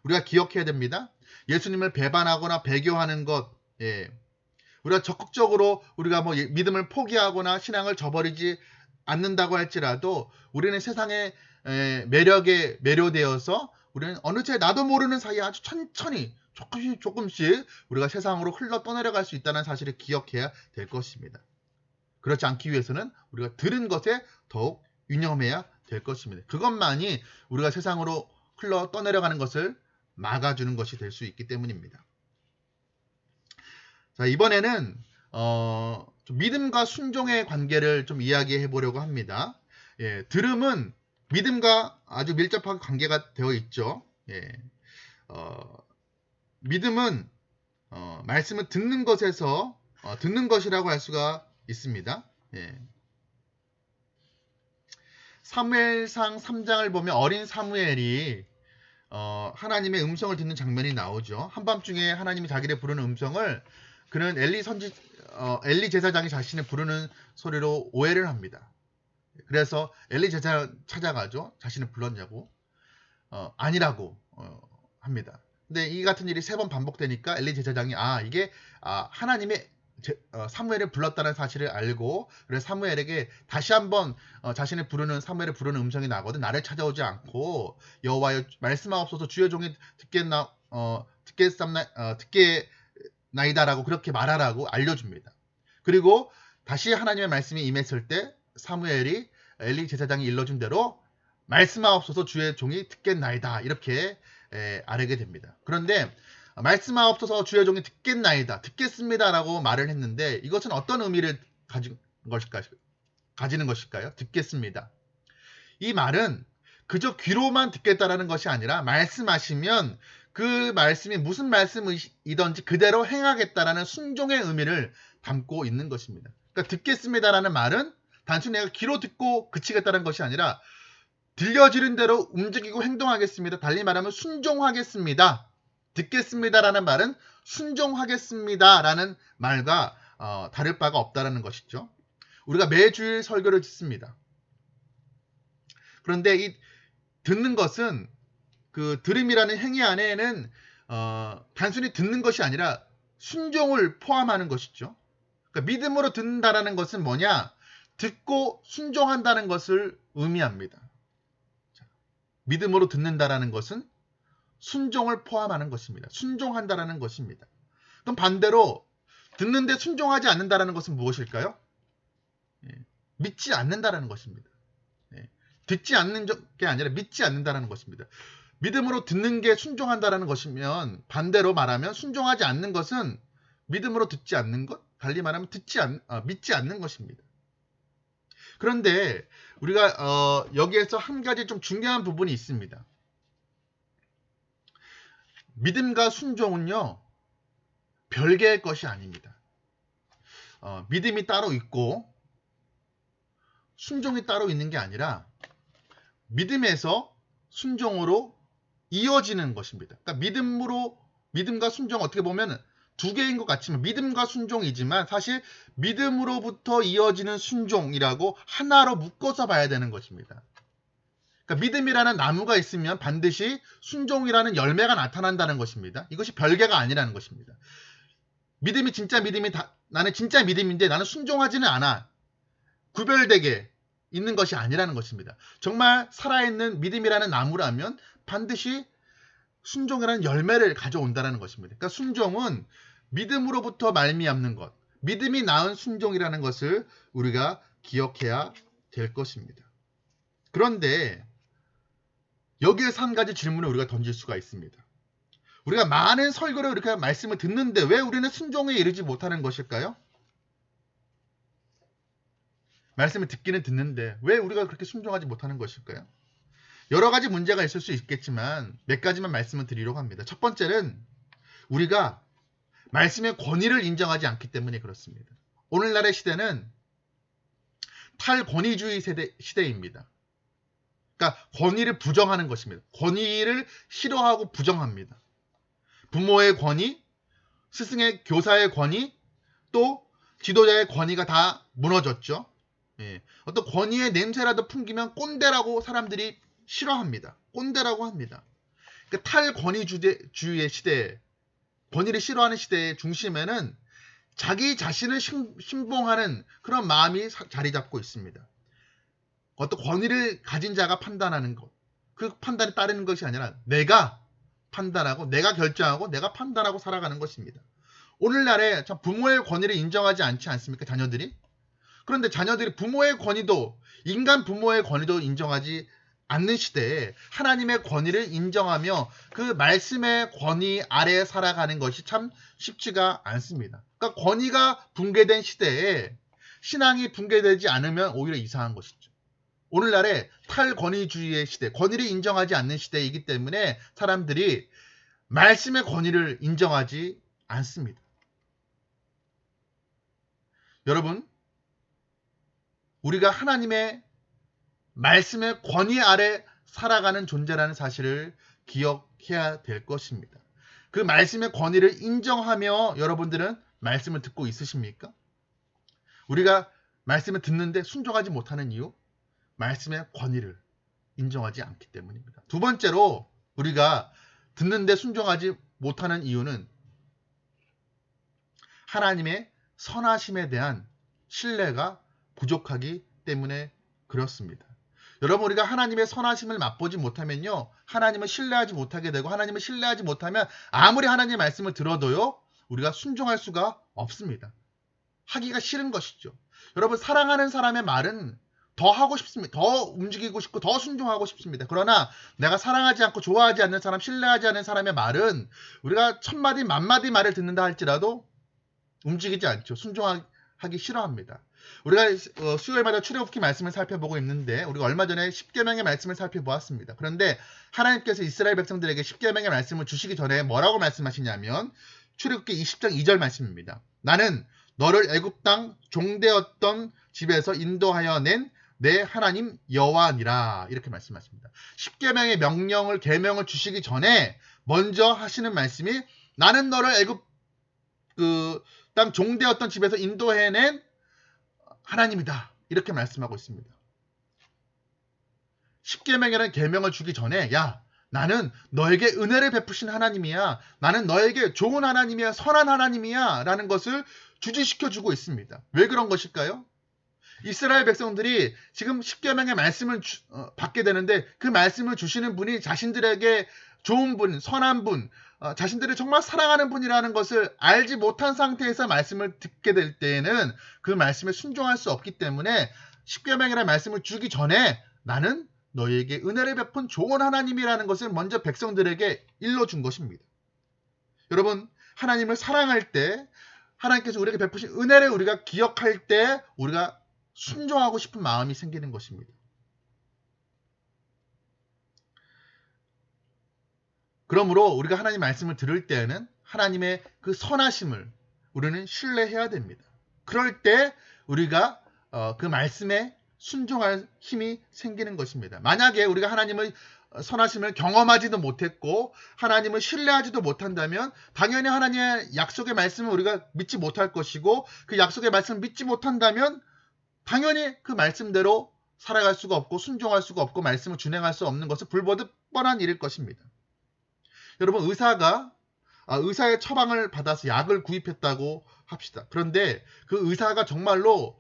우리가 기억해야 됩니다. 예수님을 배반하거나 배교하는 것, 우리가 적극적으로 우리가 뭐 믿음을 포기하거나 신앙을 저버리지 않는다고 할지라도 우리는 세상의 매력에 매료되어서 우리는 어느 새 나도 모르는 사이에 아주 천천히 조금씩 우리가 세상으로 흘러 떠내려갈 수 있다는 사실을 기억해야 될 것입니다. 그렇지 않기 위해서는 우리가 들은 것에 더욱 유념해야 될 것입니다. 그것만이 우리가 세상으로 흘러 떠내려가는 것을 막아주는 것이 될 수 있기 때문입니다. 자, 이번에는 좀 믿음과 순종의 관계를 좀 이야기해 보려고 합니다. 예, 들음은 믿음과 아주 밀접하게 관계가 되어 있죠. 예, 믿음은 말씀을 듣는 것에서 듣는 것이라고 할 수가 있습니다. 예. 사무엘상 3장을 보면 어린 사무엘이 하나님의 음성을 듣는 장면이 나오죠. 한밤중에 하나님이 자기를 부르는 음성을 그는 엘리 제사장이 자신을 부르는 소리로 오해를 합니다. 그래서 엘리 제사장 찾아가죠. 자신을 불렀냐고. 아니라고 합니다. 근데 이 같은 일이 3번 반복되니까 엘리 제사장이 이게 하나님의 사무엘을 불렀다는 사실을 알고, 그래서 사무엘에게 다시 한번 자신을 부르는 사무엘을 부르는 음성이 나거든. 나를 찾아오지 않고 여호와여 말씀하옵소서 주의 종이 듣겠나이다라고 그렇게 말하라고 알려줍니다. 그리고 다시 하나님의 말씀이 임했을 때 사무엘이 엘리 제사장이 일러준 대로 말씀하옵소서 주의 종이 듣겠나이다 이렇게 아뢰게 됩니다. 그런데 말씀하옵소서 주의 종이 듣겠습니다라고 말을 했는데 이것은 어떤 의미를 가지는 것일까요? 듣겠습니다. 이 말은 그저 귀로만 듣겠다라는 것이 아니라 말씀하시면 그 말씀이 무슨 말씀이든지 그대로 행하겠다라는 순종의 의미를 담고 있는 것입니다. 그러니까 듣겠습니다라는 말은 단순히 내가 귀로 듣고 그치겠다는 것이 아니라 들려지는 대로 움직이고 행동하겠습니다. 달리 말하면 순종하겠습니다. 듣겠습니다라는 말은 순종하겠습니다라는 말과 다를 바가 없다라는 것이죠. 우리가 매주일 설교를 듣습니다. 그런데 이 듣는 것은 그 들음이라는 행위 안에는 단순히 듣는 것이 아니라 순종을 포함하는 것이죠. 그러니까 믿음으로 듣는다라는 것은 뭐냐? 듣고 순종한다는 것을 의미합니다. 믿음으로 듣는다라는 것은 순종을 포함하는 것입니다. 순종한다라는 것입니다. 그럼 반대로 듣는데 순종하지 않는다라는 것은 무엇일까요? 믿지 않는다라는 것입니다. 듣지 않는 게 아니라 믿지 않는다라는 것입니다. 믿음으로 듣는 게 순종한다라는 것이면 반대로 말하면 순종하지 않는 것은 믿음으로 듣지 않는 것, 달리 말하면 믿지 않는 것입니다. 그런데 우리가 여기에서 한 가지 좀 중요한 부분이 있습니다. 믿음과 순종은요, 별개의 것이 아닙니다. 믿음이 따로 있고 순종이 따로 있는 게 아니라 믿음에서 순종으로 이어지는 것입니다. 그러니까 믿음과 순종 어떻게 보면 두 개인 것 같지만 믿음과 순종이지만 사실 믿음으로부터 이어지는 순종이라고 하나로 묶어서 봐야 되는 것입니다. 그러니까 믿음이라는 나무가 있으면 반드시 순종이라는 열매가 나타난다는 것입니다. 이것이 별개가 아니라는 것입니다. 믿음이 진짜 나는 진짜 믿음인데 나는 순종하지는 않아. 구별되게 있는 것이 아니라는 것입니다. 정말 살아있는 믿음이라는 나무라면 반드시 순종이라는 열매를 가져온다는 것입니다. 그러니까 순종은 믿음으로부터 말미암는 것, 믿음이 낳은 순종이라는 것을 우리가 기억해야 될 것입니다. 그런데 여기에서 한 가지 질문을 우리가 던질 수가 있습니다. 우리가 많은 설교를 이렇게 말씀을 듣는데 왜 우리는 순종에 이르지 못하는 것일까요? 말씀을 듣기는 듣는데 왜 우리가 그렇게 순종하지 못하는 것일까요? 여러 가지 문제가 있을 수 있겠지만 몇 가지만 말씀을 드리려고 합니다. 첫 번째는 우리가 말씀의 권위를 인정하지 않기 때문에 그렇습니다. 오늘날의 시대는 탈권위주의 시대입니다. 그러니까 권위를 부정하는 것입니다. 권위를 싫어하고 부정합니다. 부모의 권위, 스승의 교사의 권위, 또 지도자의 권위가 다 무너졌죠. 어떤 권위의 냄새라도 풍기면 꼰대라고 사람들이 싫어합니다. 꼰대라고 합니다. 그러니까 탈권위주의의 시대, 권위를 싫어하는 시대의 중심에는 자기 자신을 신봉하는 그런 마음이 자리 잡고 있습니다. 어떤 권위를 가진 자가 판단하는 것, 그 판단에 따르는 것이 아니라 내가 판단하고 내가 결정하고 내가 판단하고 살아가는 것입니다. 오늘날에 참 부모의 권위를 인정하지 않지 않습니까? 자녀들이. 그런데 자녀들이 부모의 권위도 인간 부모의 권위도 인정하지 않는 시대에 하나님의 권위를 인정하며 그 말씀의 권위 아래에 살아가는 것이 참 쉽지가 않습니다. 그러니까 권위가 붕괴된 시대에 신앙이 붕괴되지 않으면 오히려 이상한 것이죠. 오늘날의 탈권위주의의 시대, 권위를 인정하지 않는 시대이기 때문에 사람들이 말씀의 권위를 인정하지 않습니다. 여러분, 우리가 하나님의 말씀의 권위 아래 살아가는 존재라는 사실을 기억해야 될 것입니다. 그 말씀의 권위를 인정하며 여러분들은 말씀을 듣고 있으십니까? 우리가 말씀을 듣는데 순종하지 못하는 이유? 말씀의 권위를 인정하지 않기 때문입니다. 두 번째로 우리가 듣는데 순종하지 못하는 이유는 하나님의 선하심에 대한 신뢰가 부족하기 때문에 그렇습니다. 여러분, 우리가 하나님의 선하심을 맛보지 못하면요, 하나님을 신뢰하지 못하게 되고, 하나님을 신뢰하지 못하면 아무리 하나님의 말씀을 들어도요, 우리가 순종할 수가 없습니다. 하기가 싫은 것이죠. 여러분, 사랑하는 사람의 말은 더 하고 싶습니다. 더 움직이고 싶고 더 순종하고 싶습니다. 그러나 내가 사랑하지 않고 좋아하지 않는 사람, 신뢰하지 않는 사람의 말은 우리가 천마디 만마디 말을 듣는다 할지라도 움직이지 않죠. 순종하기 싫어합니다. 우리가 수요일마다 출애굽기 말씀을 살펴보고 있는데 우리가 얼마 전에 십계명의 말씀을 살펴보았습니다. 그런데 하나님께서 이스라엘 백성들에게 십계명의 말씀을 주시기 전에 뭐라고 말씀하시냐면 출애굽기 20장 2절 말씀입니다. 나는 너를 애굽 땅 종되었던 집에서 인도하여 낸 내 하나님 여호와니라, 이렇게 말씀하십니다. 십계명의 명령을 계명을 주시기 전에 먼저 하시는 말씀이 나는 너를 애굽 땅 종되었던 집에서 인도해낸 하나님이다, 이렇게 말씀하고 있습니다. 십계명이라는 계명을 주기 전에 야, 나는 너에게 은혜를 베푸신 하나님이야, 나는 너에게 좋은 하나님이야, 선한 하나님이야 라는 것을 주지시켜주고 있습니다. 왜 그런 것일까요? 이스라엘 백성들이 지금 십계명의 말씀을 받게 되는데 그 말씀을 주시는 분이 자신들에게 좋은 분, 선한 분, 자신들을 정말 사랑하는 분이라는 것을 알지 못한 상태에서 말씀을 듣게 될 때에는 그 말씀에 순종할 수 없기 때문에 십계명이라는 말씀을 주기 전에 나는 너희에게 은혜를 베푼 좋은 하나님이라는 것을 먼저 백성들에게 일러준 것입니다. 여러분, 하나님을 사랑할 때 하나님께서 우리에게 베푸신 은혜를 우리가 기억할 때 우리가 순종하고 싶은 마음이 생기는 것입니다. 그러므로 우리가 하나님 말씀을 들을 때에는 하나님의 그 선하심을 우리는 신뢰해야 됩니다. 그럴 때 우리가 그 말씀에 순종할 힘이 생기는 것입니다. 만약에 우리가 하나님의 선하심을 경험하지도 못했고 하나님을 신뢰하지도 못한다면 당연히 하나님의 약속의 말씀을 우리가 믿지 못할 것이고 그 약속의 말씀을 믿지 못한다면 당연히 그 말씀대로 살아갈 수가 없고 순종할 수가 없고 말씀을 준행할 수 없는 것은 불보듯 뻔한 일일 것입니다. 여러분, 의사의 처방을 받아서 약을 구입했다고 합시다. 그런데 그 의사가 정말로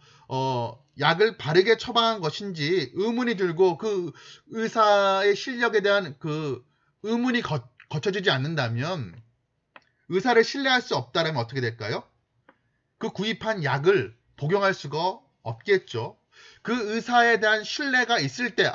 약을 바르게 처방한 것인지 의문이 들고 그 의사의 실력에 대한 그 의문이 거쳐지지 않는다면 의사를 신뢰할 수 없다면 어떻게 될까요? 그 구입한 약을 복용할 수가 없겠죠. 그 의사에 대한 신뢰가 있을 때,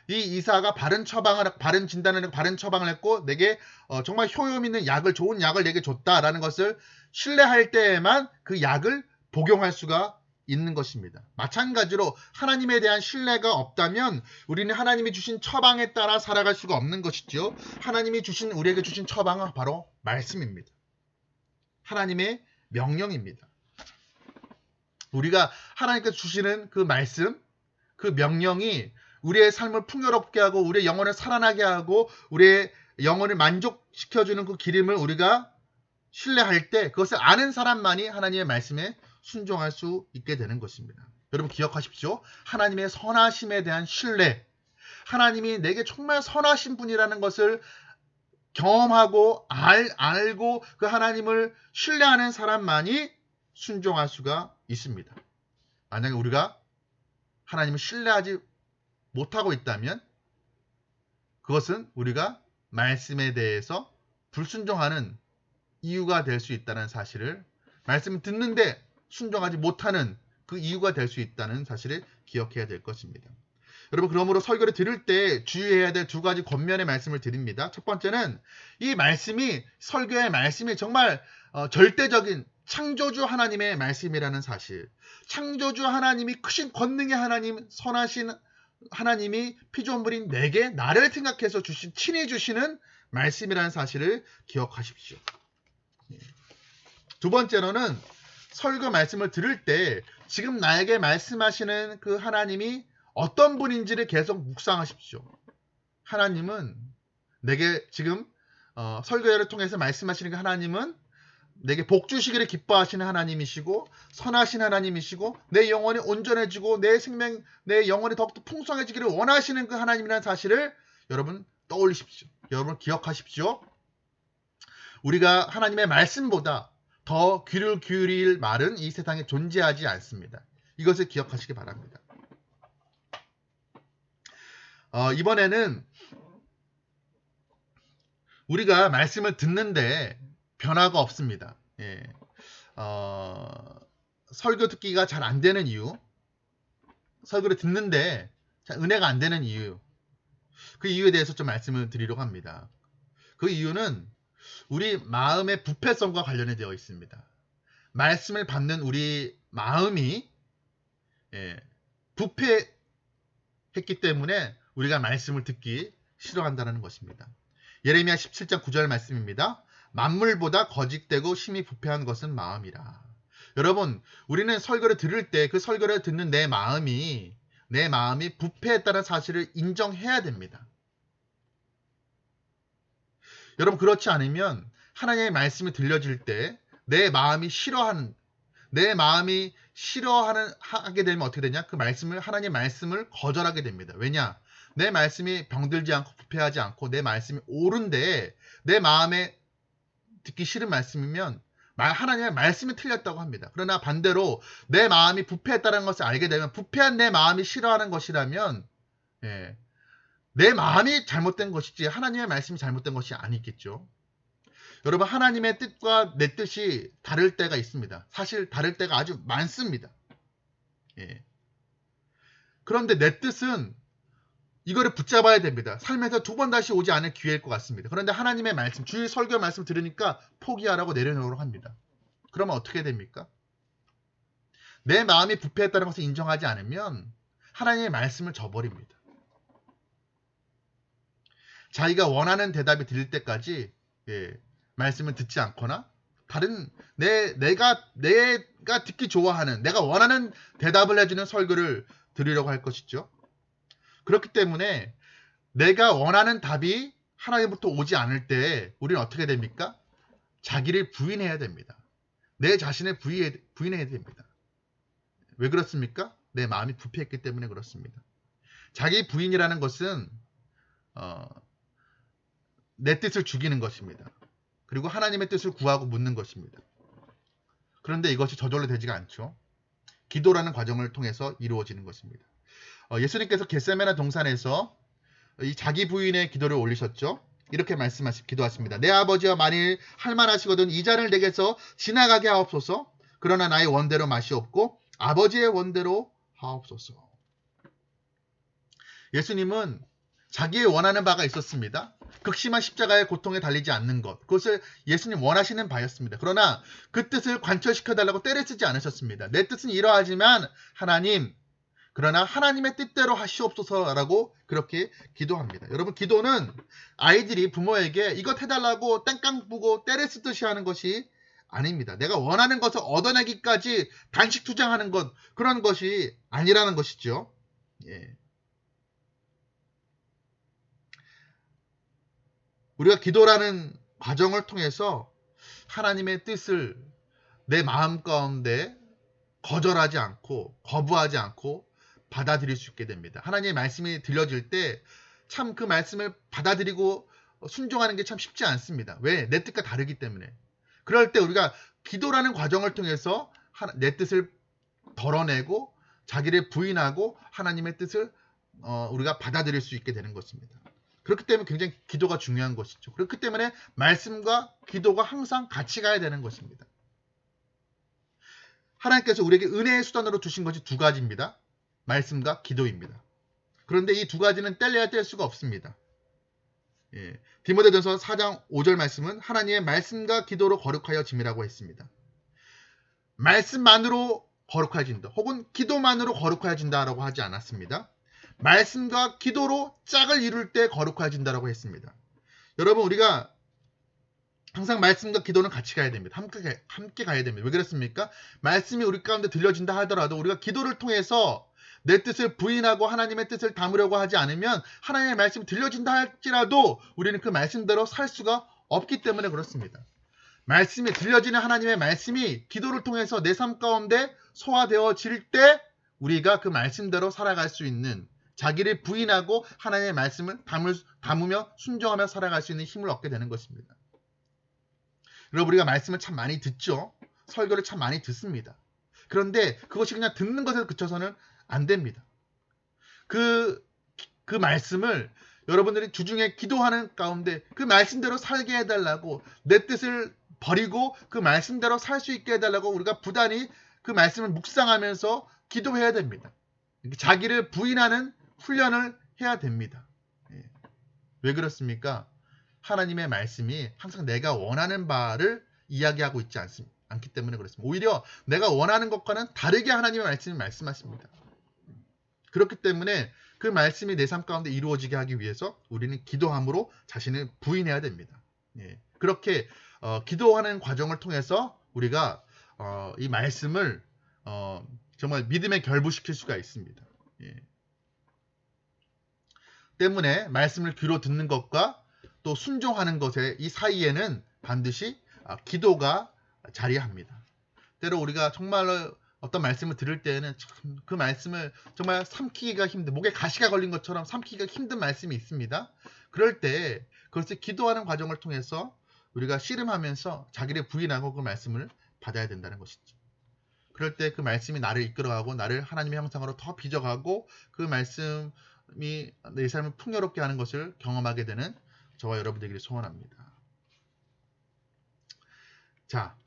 이 의사가 바른 진단을, 바른 처방을 했고, 내게 정말 효용 있는 약을, 좋은 약을 내게 줬다라는 것을 신뢰할 때에만 그 약을 복용할 수가 있는 것입니다. 마찬가지로 하나님에 대한 신뢰가 없다면 우리는 하나님이 주신 처방에 따라 살아갈 수가 없는 것이죠. 하나님이 우리에게 주신 처방은 바로 말씀입니다. 하나님의 명령입니다. 우리가 하나님께서 주시는 그 말씀, 그 명령이 우리의 삶을 풍요롭게 하고 우리의 영혼을 살아나게 하고 우리의 영혼을 만족시켜주는 그 기름을 우리가 신뢰할 때 그것을 아는 사람만이 하나님의 말씀에 순종할 수 있게 되는 것입니다. 여러분 기억하십시오. 하나님의 선하심에 대한 신뢰, 하나님이 내게 정말 선하신 분이라는 것을 경험하고 알고 그 하나님을 신뢰하는 사람만이 순종할 수가 있습니다. 만약에 우리가 하나님을 신뢰하지 못하고 있다면 그것은 우리가 말씀에 대해서 불순종하는 이유가 될 수 있다는 사실을, 말씀을 듣는데 순종하지 못하는 그 이유가 될 수 있다는 사실을 기억해야 될 것입니다. 여러분, 그러므로 설교를 들을 때 주의해야 될 두 가지 권면의 말씀을 드립니다. 첫 번째는 이 말씀이, 설교의 말씀이 정말 절대적인 창조주 하나님의 말씀이라는 사실, 창조주 하나님이, 크신 권능의 하나님, 선하신 하나님이 피조물인 내게, 나를 생각해서 친히 주시는 말씀이라는 사실을 기억하십시오. 두 번째로는 설교 말씀을 들을 때 지금 나에게 말씀하시는 그 하나님이 어떤 분인지를 계속 묵상하십시오. 하나님은 내게 지금 설교를 통해서 말씀하시는 그 하나님은 내게 복 주시기를 기뻐하시는 하나님이시고, 선하신 하나님이시고, 내 영혼이 온전해지고 내 생명, 내 영혼이 더욱더 풍성해지기를 원하시는 그 하나님이라는 사실을 여러분 떠올리십시오. 여러분 기억하십시오. 우리가 하나님의 말씀보다 더 귀를 기울일 말은 이 세상에 존재하지 않습니다. 이것을 기억하시기 바랍니다. 이번에는 우리가 말씀을 듣는데 변화가 없습니다. 예. 설교 듣기가 잘 안 되는 이유, 설교를 듣는데 은혜가 안 되는 이유, 그 이유에 대해서 좀 말씀을 드리려고 합니다. 그 이유는 우리 마음의 부패성과 관련이 되어 있습니다. 말씀을 받는 우리 마음이 부패했기 때문에 우리가 말씀을 듣기 싫어한다는 것입니다. 예레미야 17장 9절 말씀입니다. 만물보다 거짓되고 심히 부패한 것은 마음이라. 여러분, 우리는 설교를 들을 때 그 설교를 듣는 내 마음이 부패했다는 사실을 인정해야 됩니다. 여러분, 그렇지 않으면 하나님의 말씀이 들려질 때 내 마음이 하게 되면 어떻게 되냐? 그 말씀을, 하나님의 말씀을 거절하게 됩니다. 왜냐? 내 말씀이 병들지 않고 부패하지 않고 내 말씀이 옳은데 내 마음에 듣기 싫은 말씀이면 하나님의 말씀이 틀렸다고 합니다. 그러나 반대로 내 마음이 부패했다는 것을 알게 되면, 부패한 내 마음이 싫어하는 것이라면 내 마음이 잘못된 것이지 하나님의 말씀이 잘못된 것이 아니겠죠. 여러분, 하나님의 뜻과 내 뜻이 다를 때가 있습니다. 사실 다를 때가 아주 많습니다. 그런데 내 뜻은 이거를 붙잡아야 됩니다. 삶에서 두 번 다시 오지 않을 기회일 것 같습니다. 그런데 하나님의 말씀, 주일 설교 말씀 들으니까 포기하라고 내려놓으라고 합니다. 그러면 어떻게 됩니까? 내 마음이 부패했다는 것을 인정하지 않으면 하나님의 말씀을 저버립니다. 자기가 원하는 대답이 들릴 때까지 말씀을 듣지 않거나 다른 내가 듣기 좋아하는, 내가 원하는 대답을 해주는 설교를 들으려고 할 것이죠. 그렇기 때문에 내가 원하는 답이 하나님부터 오지 않을 때 우리는 어떻게 됩니까? 자기를 부인해야 됩니다. 내 자신을 부인해야 됩니다. 왜 그렇습니까? 내 마음이 부패했기 때문에 그렇습니다. 자기 부인이라는 것은 내 뜻을 죽이는 것입니다. 그리고 하나님의 뜻을 구하고 묻는 것입니다. 그런데 이것이 저절로 되지가 않죠. 기도라는 과정을 통해서 이루어지는 것입니다. 예수님께서 겟세마네 동산에서 이 자기 부인의 기도를 올리셨죠. 이렇게 기도하십니다. 내 아버지와 만일 할만하시거든 이 잔을 내게서 지나가게 하옵소서. 그러나 나의 원대로 마시옵고 아버지의 원대로 하옵소서. 예수님은 자기의 원하는 바가 있었습니다. 극심한 십자가의 고통에 달리지 않는 것, 그것을 예수님 원하시는 바였습니다. 그러나 그 뜻을 관철시켜달라고 때를 쓰지 않으셨습니다. 내 뜻은 이러하지만 하나님, 그러나 하나님의 뜻대로 하시옵소서라고 그렇게 기도합니다. 여러분, 기도는 아이들이 부모에게 이것 해달라고 땡깡 부고 때를 쓰듯이 하는 것이 아닙니다. 내가 원하는 것을 얻어내기까지 단식 투쟁하는 것, 그런 것이 아니라는 것이죠. 우리가 기도라는 과정을 통해서 하나님의 뜻을 내 마음 가운데 거절하지 않고 거부하지 않고 받아들일 수 있게 됩니다. 하나님의 말씀이 들려질 때 참 그 말씀을 받아들이고 순종하는 게 참 쉽지 않습니다. 왜? 내 뜻과 다르기 때문에. 그럴 때 우리가 기도라는 과정을 통해서 내 뜻을 덜어내고 자기를 부인하고 하나님의 뜻을 우리가 받아들일 수 있게 되는 것입니다. 그렇기 때문에 굉장히 기도가 중요한 것이죠. 그렇기 때문에 말씀과 기도가 항상 같이 가야 되는 것입니다. 하나님께서 우리에게 은혜의 수단으로 주신 것이 두 가지입니다. 말씀과 기도입니다. 그런데 이 두 가지는 뗄래야 뗄 수가 없습니다. 예. 디모데전서 4장 5절 말씀은 하나님의 말씀과 기도로 거룩하여 짐이라고 했습니다. 말씀만으로 거룩해진다. 혹은 기도만으로 거룩해진다라고 하지 않았습니다. 말씀과 기도로 짝을 이룰 때 거룩해진다라고 했습니다. 여러분 우리가 항상 말씀과 기도는 같이 가야 됩니다. 함께 가야 됩니다. 왜 그렇습니까? 말씀이 우리 가운데 들려진다 하더라도 우리가 기도를 통해서 내 뜻을 부인하고 하나님의 뜻을 담으려고 하지 않으면 하나님의 말씀이 들려진다 할지라도 우리는 그 말씀대로 살 수가 없기 때문에 그렇습니다. 말씀이 들려지는 하나님의 말씀이 기도를 통해서 내 삶 가운데 소화되어질 때 우리가 그 말씀대로 살아갈 수 있는 자기를 부인하고 하나님의 말씀을 담으며 순종하며 살아갈 수 있는 힘을 얻게 되는 것입니다. 여러분 우리가 말씀을 참 많이 듣죠. 설교를 참 많이 듣습니다. 그런데 그것이 그냥 듣는 것에 그쳐서는 안 됩니다. 그 말씀을 여러분들이 주중에 기도하는 가운데 그 말씀대로 살게 해달라고 내 뜻을 버리고 그 말씀대로 살 수 있게 해달라고 우리가 부단히 그 말씀을 묵상하면서 기도해야 됩니다. 자기를 부인하는 훈련을 해야 됩니다. 왜 그렇습니까? 하나님의 말씀이 항상 내가 원하는 바를 이야기하고 있지 않기 때문에 그렇습니다. 오히려 내가 원하는 것과는 다르게 하나님의 말씀이 말씀하십니다. 그렇기 때문에 그 말씀이 내 삶 가운데 이루어지게 하기 위해서 우리는 기도함으로 자신을 부인해야 됩니다. 그렇게 기도하는 과정을 통해서 우리가 이 말씀을 정말 믿음에 결부시킬 수가 있습니다. 때문에 말씀을 귀로 듣는 것과 또 순종하는 것의 이 사이에는 반드시 기도가 자리합니다. 때로 우리가 정말로 어떤 말씀을 들을 때에는 참 그 말씀을 정말 삼키기가 힘든, 목에 가시가 걸린 것처럼 삼키기가 힘든 말씀이 있습니다. 그럴 때 그것을 기도하는 과정을 통해서 우리가 씨름하면서 자기를 부인하고 그 말씀을 받아야 된다는 것이죠. 그럴 때 그 말씀이 나를 이끌어가고 나를 하나님의 형상으로 더 빚어가고 그 말씀이 내 삶을 풍요롭게 하는 것을 경험하게 되는 저와 여러분들에게 소원합니다. 자,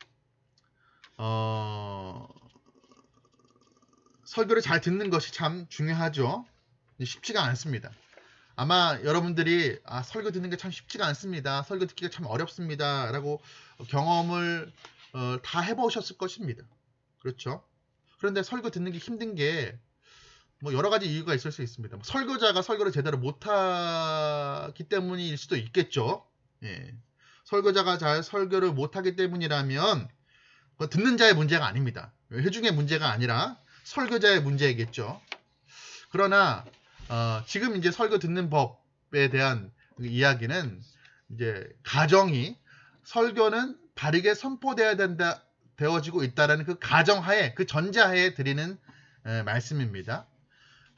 설교를 잘 듣는 것이 참 중요하죠. 쉽지가 않습니다. 아마 여러분들이 설교 듣는 게 참 쉽지가 않습니다. 설교 듣기가 참 어렵습니다. 라고 경험을 다 해보셨을 것입니다. 그렇죠? 그런데 설교 듣는 게 힘든 게 뭐 여러 가지 이유가 있을 수 있습니다. 설교자가 설교를 제대로 못하기 때문일 수도 있겠죠. 설교자가 잘 설교를 못하기 때문이라면 듣는 자의 문제가 아닙니다. 회중의 문제가 아니라 설교자의 문제이겠죠. 그러나 지금 이제 설교 듣는 법에 대한 이야기는 이제 가정이 설교는 바르게 선포되어야 된다, 되어지고 있다라는 그 가정하에, 그 전제하에 드리는 말씀입니다.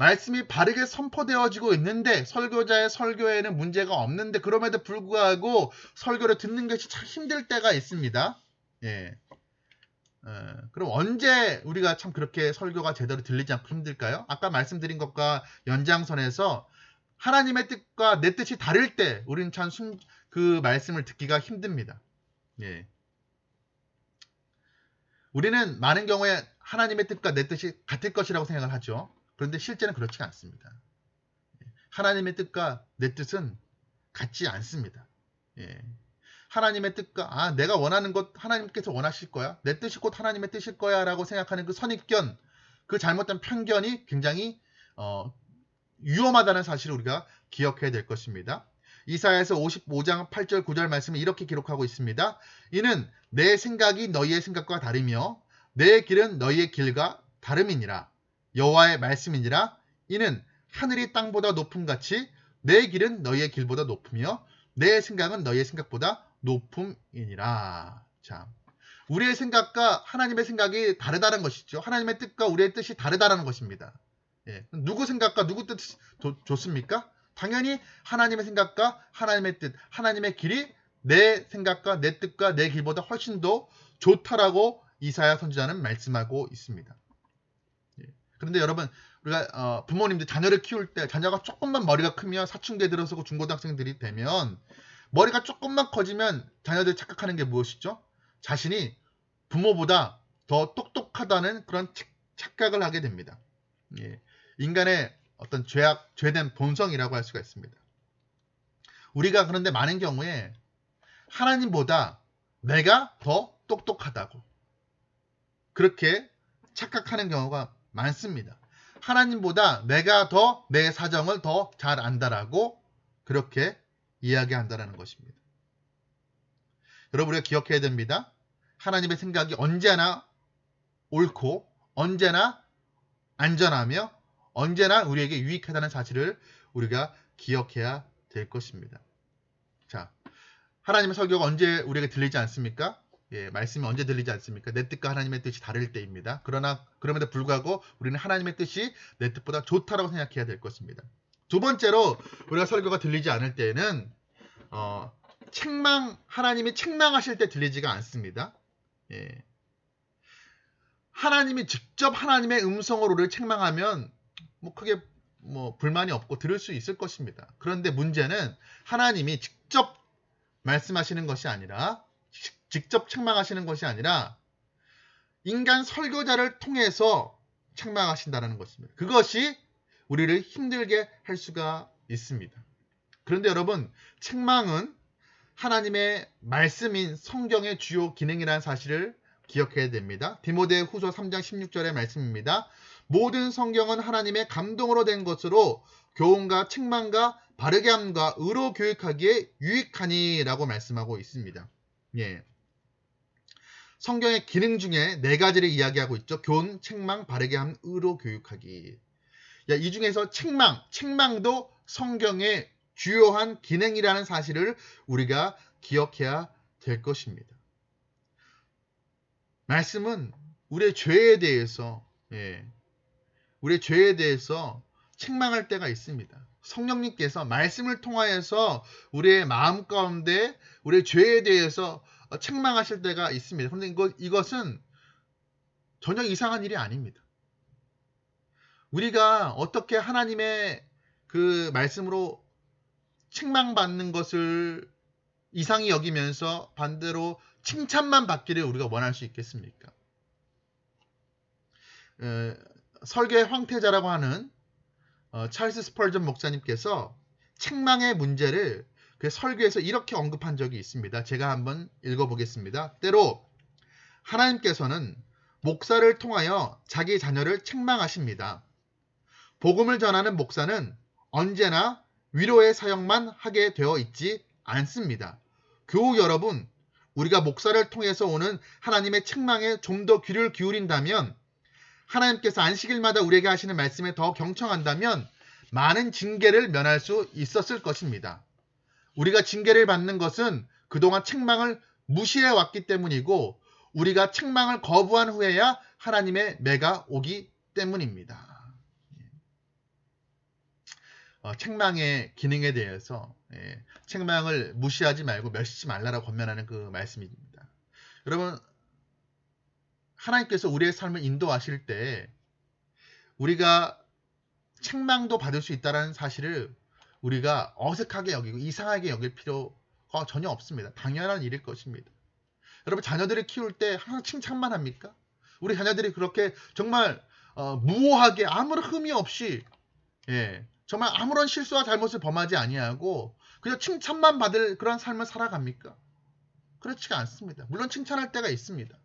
말씀이 바르게 선포되어지고 있는데 설교자의 설교에는 문제가 없는데 그럼에도 불구하고 설교를 듣는 것이 참 힘들 때가 있습니다. 그럼 언제 우리가 참 그렇게 설교가 제대로 들리지 않고 힘들까요? 아까 말씀드린 것과 연장선에서 하나님의 뜻과 내 뜻이 다를 때 우리는 참 그 말씀을 듣기가 힘듭니다. 우리는 많은 경우에 하나님의 뜻과 내 뜻이 같을 것이라고 생각을 하죠. 그런데 실제는 그렇지 않습니다. 하나님의 뜻과 내 뜻은 같지 않습니다. 하나님의 뜻과 내가 원하는 것 하나님께서 원하실 거야. 내 뜻이 곧 하나님의 뜻일 거야 라고 생각하는 그 선입견, 그 잘못된 편견이 굉장히 위험하다는 사실을 우리가 기억해야 될 것입니다. 이사야에서 55장 8절 9절 말씀을 이렇게 기록하고 있습니다. 이는 내 생각이 너희의 생각과 다르며 내 길은 너희의 길과 다름이니라. 여호와의 말씀이니라. 이는 하늘이 땅보다 높음같이 내 길은 너희의 길보다 높으며 내 생각은 너희의 생각보다 높음이니라. 자, 우리의 생각과 하나님의 생각이 다르다는 것이죠. 하나님의 뜻과 우리의 뜻이 다르다는 것입니다. 누구 생각과 누구 뜻이 좋습니까? 당연히 하나님의 생각과 하나님의 뜻, 하나님의 길이 내 생각과 내 뜻과 내 길보다 훨씬 더 좋다라고 이사야 선지자는 말씀하고 있습니다. 그런데 여러분, 우리가 부모님들 자녀를 키울 때 자녀가 조금만 머리가 크면 사춘기에 들어서고 중고등학생들이 되면 머리가 조금만 커지면 자녀들이 착각하는 게 무엇이죠? 자신이 부모보다 더 똑똑하다는 그런 착각을 하게 됩니다. 예. 인간의 어떤 죄된 본성이라고 할 수가 있습니다. 우리가 그런데 많은 경우에 하나님보다 내가 더 똑똑하다고 그렇게 착각하는 경우가 많습니다. 하나님보다 내가 더 내 사정을 더 잘 안다라고 그렇게 이야기한다라는 것입니다. 여러분, 우리가 기억해야 됩니다. 하나님의 생각이 언제나 옳고 언제나 안전하며 언제나 우리에게 유익하다는 사실을 우리가 기억해야 될 것입니다. 자, 하나님의 설교가 언제 우리에게 들리지 않습니까? 예, 말씀이 언제 들리지 않습니까? 내 뜻과 하나님의 뜻이 다를 때입니다. 그러나 그럼에도 불구하고 우리는 하나님의 뜻이 내 뜻보다 좋다라고 생각해야 될 것입니다. 두 번째로 우리가 설교가 들리지 않을 때에는 하나님이 책망하실 때 들리지가 않습니다. 예. 하나님이 직접 하나님의 음성으로 우리를 책망하면 크게 불만이 없고 들을 수 있을 것입니다. 그런데 문제는 하나님이 직접 말씀하시는 것이 아니라 직접 책망하시는 것이 아니라 인간 설교자를 통해서 책망하신다는 것입니다. 그것이 우리를 힘들게 할 수가 있습니다. 그런데 여러분, 책망은 하나님의 말씀인 성경의 주요 기능이라는 사실을 기억해야 됩니다. 디모데 후서 3장 16절의 말씀입니다. 모든 성경은 하나님의 감동으로 된 것으로 교훈과 책망과 바르게 함과 의로 교육하기에 유익하니 라고 말씀하고 있습니다. 예. 성경의 기능 중에 4가지를 이야기하고 있죠. 교훈, 책망, 바르게 함, 의로 교육하기. 이 중에서 책망도 성경의 주요한 기능이라는 사실을 우리가 기억해야 될 것입니다. 말씀은 우리의 죄에 대해서 책망할 때가 있습니다. 성령님께서 말씀을 통하여서 우리의 마음 가운데 우리의 죄에 대해서 책망하실 때가 있습니다. 그런데 이것은 전혀 이상한 일이 아닙니다. 우리가 어떻게 하나님의 그 말씀으로 책망받는 것을 이상히 여기면서 반대로 칭찬만 받기를 우리가 원할 수 있겠습니까? 설교의 황태자라고 하는 찰스 스펄전 목사님께서 책망의 문제를 그 설교에서 이렇게 언급한 적이 있습니다. 제가 한번 읽어보겠습니다. 때로 하나님께서는 목사를 통하여 자기 자녀를 책망하십니다. 복음을 전하는 목사는 언제나 위로의 사역만 하게 되어 있지 않습니다. 교우 여러분, 우리가 목사를 통해서 오는 하나님의 책망에 좀 더 귀를 기울인다면, 하나님께서 안식일마다 우리에게 하시는 말씀에 더 경청한다면 많은 징계를 면할 수 있었을 것입니다. 우리가 징계를 받는 것은 그동안 책망을 무시해 왔기 때문이고 우리가 책망을 거부한 후에야 하나님의 매가 오기 때문입니다. 책망의 기능에 대해서 책망을 무시하지 말고 멸시지 말라라고 권면하는 그 말씀입니다. 여러분, 하나님께서 우리의 삶을 인도하실 때 우리가 책망도 받을 수 있다는 사실을 우리가 어색하게 여기고 이상하게 여길 필요가 전혀 없습니다. 당연한 일일 것입니다. 여러분, 자녀들을 키울 때 항상 칭찬만 합니까? 우리 자녀들이 그렇게 정말 무오하게 아무런 흠이 없이 정말 아무런 실수와 잘못을 범하지 아니하고 그냥 칭찬만 받을 그런 삶을 살아갑니까? 그렇지가 않습니다. 물론 칭찬할 때가 있습니다.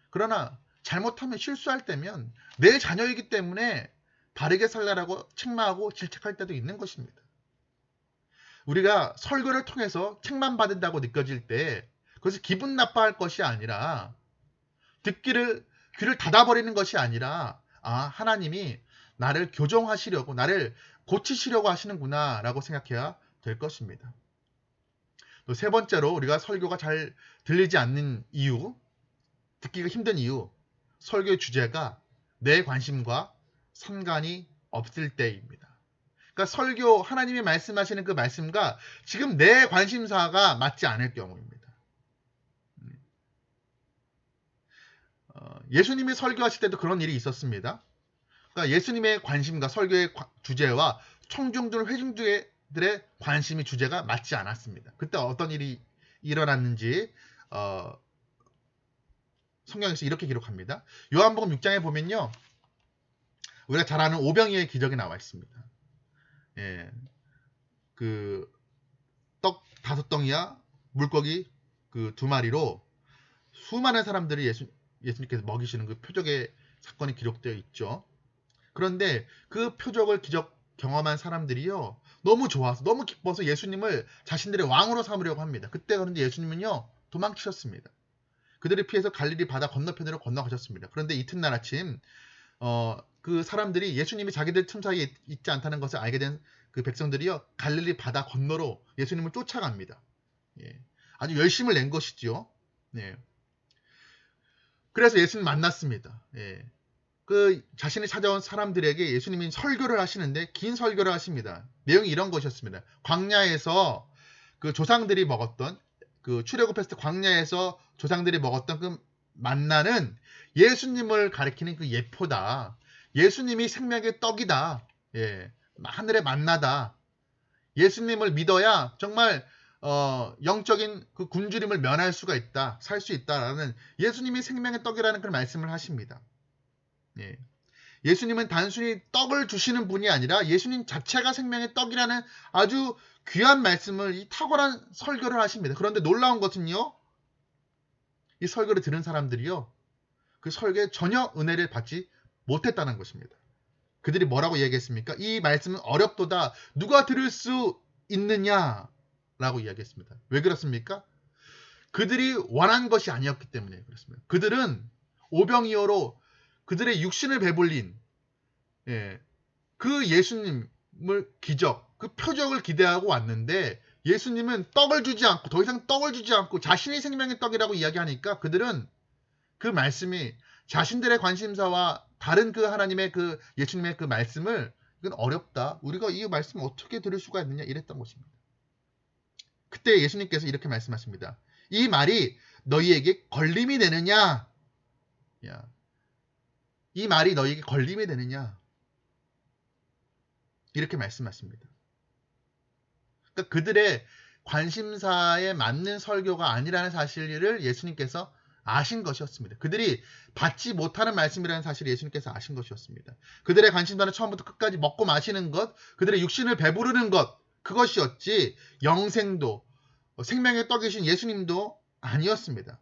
그러나 잘못하면 실수할 때면 내 자녀이기 때문에 바르게 살라라고 책망하고 질책할 때도 있는 것입니다. 우리가 설교를 통해서 책망받는다고 느껴질 때 그것이 기분 나빠할 것이 아니라 귀를 닫아버리는 것이 아니라 하나님이 나를 교정하시려고 나를 고치시려고 하시는구나 라고 생각해야 될 것입니다. 또 세 번째로 우리가 설교가 잘 들리지 않는 이유, 듣기가 힘든 이유, 설교의 주제가 내 관심과 상관이 없을 때입니다. 그러니까 설교, 하나님이 말씀하시는 그 말씀과 지금 내 관심사가 맞지 않을 경우입니다. 예수님이 설교하실 때도 그런 일이 있었습니다. 그러니까 예수님의 관심과 설교의 주제와 청중들 회중들의 관심이 주제가 맞지 않았습니다. 그때 어떤 일이 일어났는지 성경에서 이렇게 기록합니다. 요한복음 6장에 보면요, 우리가 잘 아는 오병이어의 기적이 나와 있습니다. 예, 그 떡 5덩이와 물고기 그 2마리로 수많은 사람들이 예수님께서 먹이시는 그 표적의 사건이 기록되어 있죠. 그런데 그 표적을 기적 경험한 사람들이요, 너무 좋아서 너무 기뻐서 예수님을 자신들의 왕으로 삼으려고 합니다. 그때 그런데 예수님은요 도망치셨습니다. 그들을 피해서 갈릴리 바다 건너편으로 건너가셨습니다. 그런데 이튿날 아침 그 사람들이 예수님이 자기들 틈 사이에 있지 않다는 것을 알게 된 그 백성들이요 갈릴리 바다 건너로 예수님을 쫓아갑니다. 예, 아주 열심을 낸 것이죠. 예. 그래서 예수님 만났습니다. 예. 그 자신이 찾아온 사람들에게 예수님이 설교를 하시는데 긴 설교를 하십니다. 내용이 이런 것이었습니다. 광야에서 그 조상들이 먹었던 그 출애굽했을 때 광야에서 조상들이 먹었던 그 만나는 예수님을 가리키는 그 예표다. 예수님이 생명의 떡이다. 예. 하늘의 만나다. 예수님을 믿어야 정말 영적인 그 굶주림을 면할 수가 있다. 살 수 있다라는 예수님이 생명의 떡이라는 그런 말씀을 하십니다. 예. 예수님은 단순히 떡을 주시는 분이 아니라 예수님 자체가 생명의 떡이라는 아주 귀한 말씀을 이 탁월한 설교를 하십니다. 그런데 놀라운 것은요, 이 설교를 들은 사람들이요, 그 설교에 전혀 은혜를 받지 못했다는 것입니다. 그들이 뭐라고 얘기했습니까? 이 말씀은 어렵도다. 누가 들을 수 있느냐라고 이야기했습니다. 왜 그렇습니까? 그들이 원한 것이 아니었기 때문에 그렇습니다. 그들은 오병이어로 그들의 육신을 배불린 그 예수님을 기적, 그 표적을 기대하고 왔는데 예수님은 떡을 주지 않고 더 이상 떡을 주지 않고 자신이 생명의 떡이라고 이야기하니까 그들은 그 말씀이 자신들의 관심사와 다른 그 하나님의 그 예수님의 그 말씀을 이건 어렵다. 우리가 이 말씀을 어떻게 들을 수가 있느냐 이랬던 것입니다. 그때 예수님께서 이렇게 말씀하십니다. 이 말이 너희에게 걸림이 되느냐? 이 말이 너희에게 걸림이 되느냐? 이렇게 말씀하십니다. 그러니까 그들의 관심사에 맞는 설교가 아니라는 사실을 예수님께서 아신 것이었습니다. 그들이 받지 못하는 말씀이라는 사실을 예수님께서 아신 것이었습니다. 그들의 관심사는 처음부터 끝까지 먹고 마시는 것, 그들의 육신을 배부르는 것, 그것이었지 영생도, 생명의 떡이신 예수님도 아니었습니다.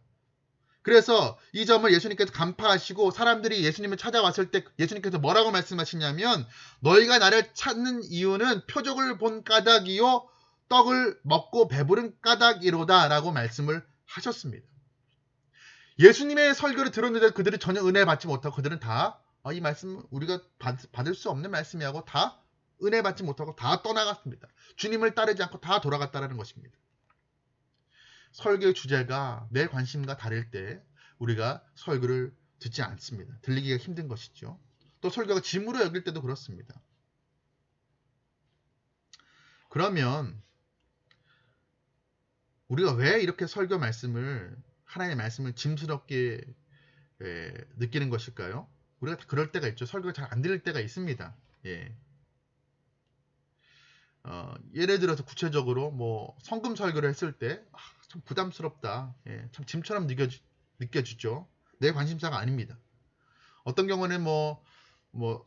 그래서 이 점을 예수님께서 간파하시고 사람들이 예수님을 찾아왔을 때 예수님께서 뭐라고 말씀하시냐면 너희가 나를 찾는 이유는 표적을 본 까닭이요 떡을 먹고 배부른 까닭이로다 라고 말씀을 하셨습니다. 예수님의 설교를 들었는데 그들은 전혀 은혜 받지 못하고 그들은 다 이 말씀 우리가 받을 수 없는 말씀이라고 다 은혜 받지 못하고 다 떠나갔습니다. 주님을 따르지 않고 다 돌아갔다는 것입니다. 설교의 주제가 내 관심과 다를 때 우리가 설교를 듣지 않습니다. 들리기가 힘든 것이죠. 또 설교가 짐으로 여길 때도 그렇습니다. 그러면 우리가 왜 이렇게 설교 말씀을 하나님의 말씀을 짐스럽게 느끼는 것일까요? 우리가 그럴 때가 있죠. 설교가 잘 안 들릴 때가 있습니다. 예를 들어서 구체적으로 뭐 성금 설교를 했을 때 참 부담스럽다. 참 짐처럼 느껴지죠. 내 관심사가 아닙니다. 어떤 경우는 뭐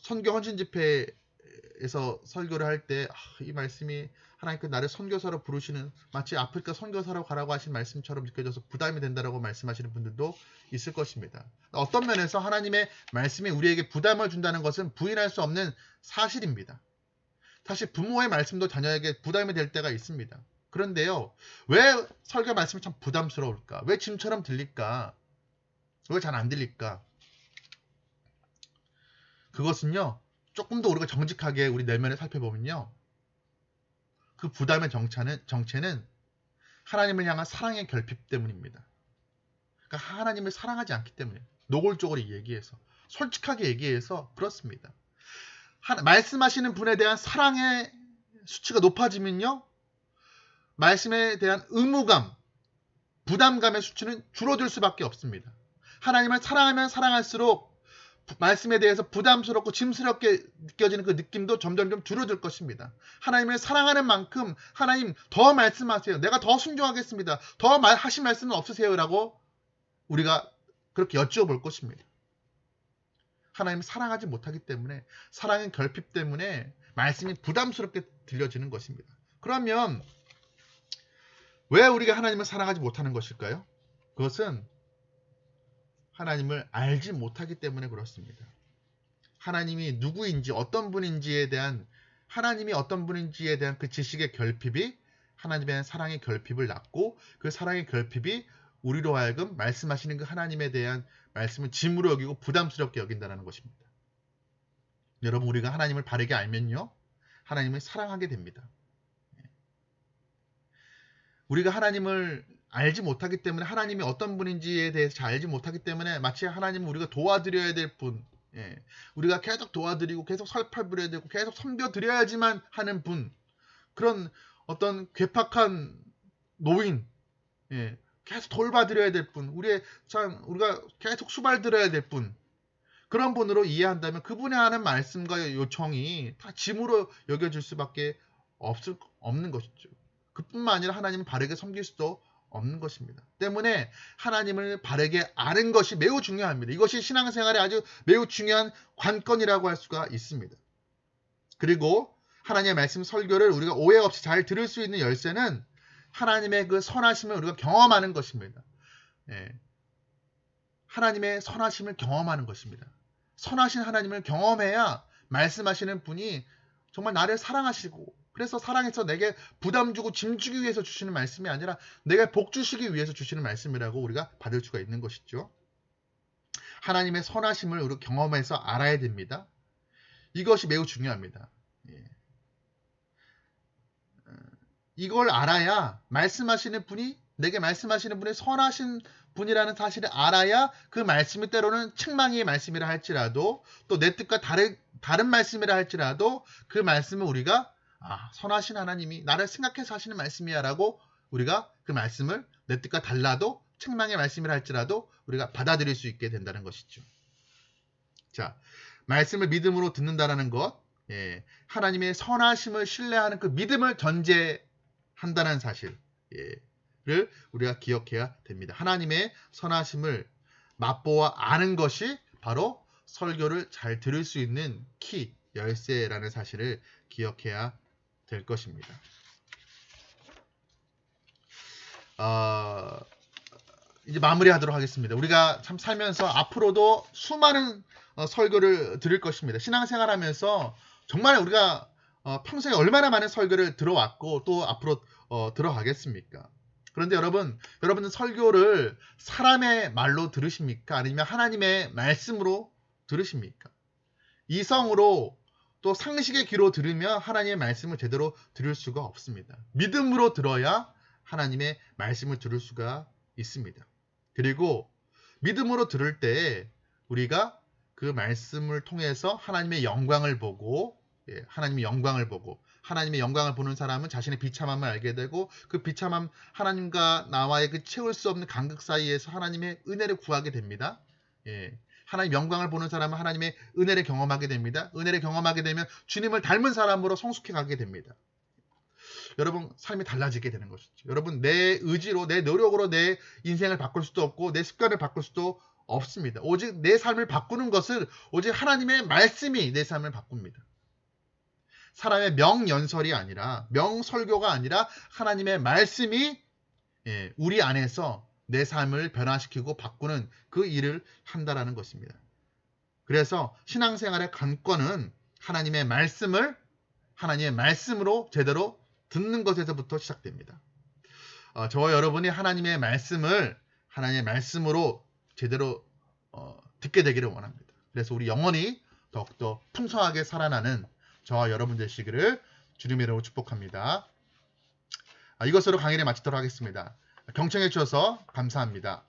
선교 헌신 집회에서 설교를 할 때 이 말씀이 하나님께서 나를 선교사로 부르시는 마치 아프리카 선교사로 가라고 하신 말씀처럼 느껴져서 부담이 된다라고 말씀하시는 분들도 있을 것입니다. 어떤 면에서 하나님의 말씀이 우리에게 부담을 준다는 것은 부인할 수 없는 사실입니다. 사실 부모의 말씀도 자녀에게 부담이 될 때가 있습니다. 그런데요, 왜 설교 말씀이 참 부담스러울까? 왜 짐처럼 들릴까? 왜 잘 안 들릴까? 그것은요, 조금 더 우리가 정직하게 우리 내면을 살펴보면요, 그 부담의 정체는 하나님을 향한 사랑의 결핍 때문입니다. 그러니까 하나님을 사랑하지 않기 때문에 노골적으로 얘기해서 솔직하게 얘기해서 그렇습니다. 말씀하시는 분에 대한 사랑의 수치가 높아지면요, 말씀에 대한 의무감, 부담감의 수치는 줄어들 수밖에 없습니다. 하나님을 사랑하면 사랑할수록 말씀에 대해서 부담스럽고 짐스럽게 느껴지는 그 느낌도 점점 줄어들 것입니다. 하나님을 사랑하는 만큼 하나님 더 말씀하세요. 내가 더 순종하겠습니다. 더 하신 말씀은 없으세요? 라고 우리가 그렇게 여쭈어볼 것입니다. 하나님을 사랑하지 못하기 때문에, 사랑의 결핍 때문에 말씀이 부담스럽게 들려지는 것입니다. 그러면 왜 우리가 하나님을 사랑하지 못하는 것일까요? 그것은 하나님을 알지 못하기 때문에 그렇습니다. 하나님이 누구인지, 어떤 분인지에 대한, 하나님이 어떤 분인지에 대한 그 지식의 결핍이 하나님의 사랑의 결핍을 낳고, 그 사랑의 결핍이 우리로 하여금 말씀하시는 그 하나님에 대한 말씀을 짐으로 여기고 부담스럽게 여긴다는 것입니다. 여러분, 우리가 하나님을 바르게 알면요, 하나님을 사랑하게 됩니다. 우리가 하나님을 알지 못하기 때문에, 하나님이 어떤 분인지에 대해서 잘 알지 못하기 때문에 마치 하나님은 우리가 도와드려야 될 분, 우리가 계속 도와드리고 계속 설파부려야 되고 계속 섬겨드려야지만 하는 분, 그런 어떤 괴팍한 노인, 계속 돌봐드려야 될 분, 우리가 계속 수발드려야 될 분, 그런 분으로 이해한다면 그분이 하는 말씀과 요청이 다 짐으로 여겨질 수밖에 없는 것이죠. 그뿐만 아니라 하나님을 바르게 섬길 수도 없는 것입니다. 때문에 하나님을 바르게 아는 것이 매우 중요합니다. 이것이 신앙생활에 아주 매우 중요한 관건이라고 할 수가 있습니다. 그리고 하나님의 말씀 설교를 우리가 오해 없이 잘 들을 수 있는 열쇠는 하나님의 그 선하심을 우리가 경험하는 것입니다. 하나님의 선하심을 경험하는 것입니다. 선하신 하나님을 경험해야 말씀하시는 분이 정말 나를 사랑하시고, 그래서 사랑해서 내게 부담 주고 짐 주기 위해서 주시는 말씀이 아니라 내게 복 주시기 위해서 주시는 말씀이라고 우리가 받을 수가 있는 것이죠. 하나님의 선하심을 우리가 경험해서 알아야 됩니다. 이것이 매우 중요합니다. 이걸 알아야 내게 말씀하시는 분이 선하신 분이라는 사실을 알아야 그 말씀이 때로는 책망의 말씀이라 할지라도, 또 내 뜻과 다른 말씀이라 할지라도 그 말씀을 우리가 선하신 하나님이 나를 생각해서 하시는 말씀이야 라고 우리가 그 말씀을 내 뜻과 달라도 책망의 말씀이라 할지라도 우리가 받아들일 수 있게 된다는 것이죠. 자, 말씀을 믿음으로 듣는다라는 것, 하나님의 선하심을 신뢰하는 그 믿음을 전제한다는 사실을 우리가 기억해야 됩니다. 하나님의 선하심을 맛보아 아는 것이 바로 설교를 잘 들을 수 있는 키, 열쇠라는 사실을 기억해야 될 것입니다. 이제 마무리하도록 하겠습니다. 우리가 참 살면서 앞으로도 수많은 설교를 들을 것입니다. 신앙생활하면서 정말 우리가 평생에 얼마나 많은 설교를 들어왔고 또 앞으로 들어가겠습니까? 그런데 여러분은 설교를 사람의 말로 들으십니까? 아니면 하나님의 말씀으로 들으십니까? 이성으로 또 상식의 귀로 들으면 하나님의 말씀을 제대로 들을 수가 없습니다. 믿음으로 들어야 하나님의 말씀을 들을 수가 있습니다. 그리고 믿음으로 들을 때 우리가 그 말씀을 통해서 하나님의 영광을 보고, 하나님의 영광을 보는 사람은 자신의 비참함을 알게 되고, 그 비참함, 하나님과 나와의 그 채울 수 없는 간극 사이에서 하나님의 은혜를 구하게 됩니다. 하나님 영광을 보는 사람은 하나님의 은혜를 경험하게 됩니다. 은혜를 경험하게 되면 주님을 닮은 사람으로 성숙해 가게 됩니다. 여러분, 삶이 달라지게 되는 것이죠. 여러분, 내 의지로, 내 노력으로 내 인생을 바꿀 수도 없고 내 습관을 바꿀 수도 없습니다. 오직 내 삶을 바꾸는 것은 오직 하나님의 말씀이 내 삶을 바꿉니다. 사람의 명연설이 아니라, 명설교가 아니라 하나님의 말씀이 우리 안에서 내 삶을 변화시키고 바꾸는 그 일을 한다라는 것입니다. 그래서 신앙생활의 관건은 하나님의 말씀으로 제대로 듣는 것에서부터 시작됩니다. 저와 여러분이 하나님의 말씀으로 제대로 듣게 되기를 원합니다. 그래서 우리 영혼이 더욱더 풍성하게 살아나는 저와 여러분 되시기를 주님의 이름으로 축복합니다. 이것으로 강의를 마치도록 하겠습니다. 경청해 주셔서 감사합니다.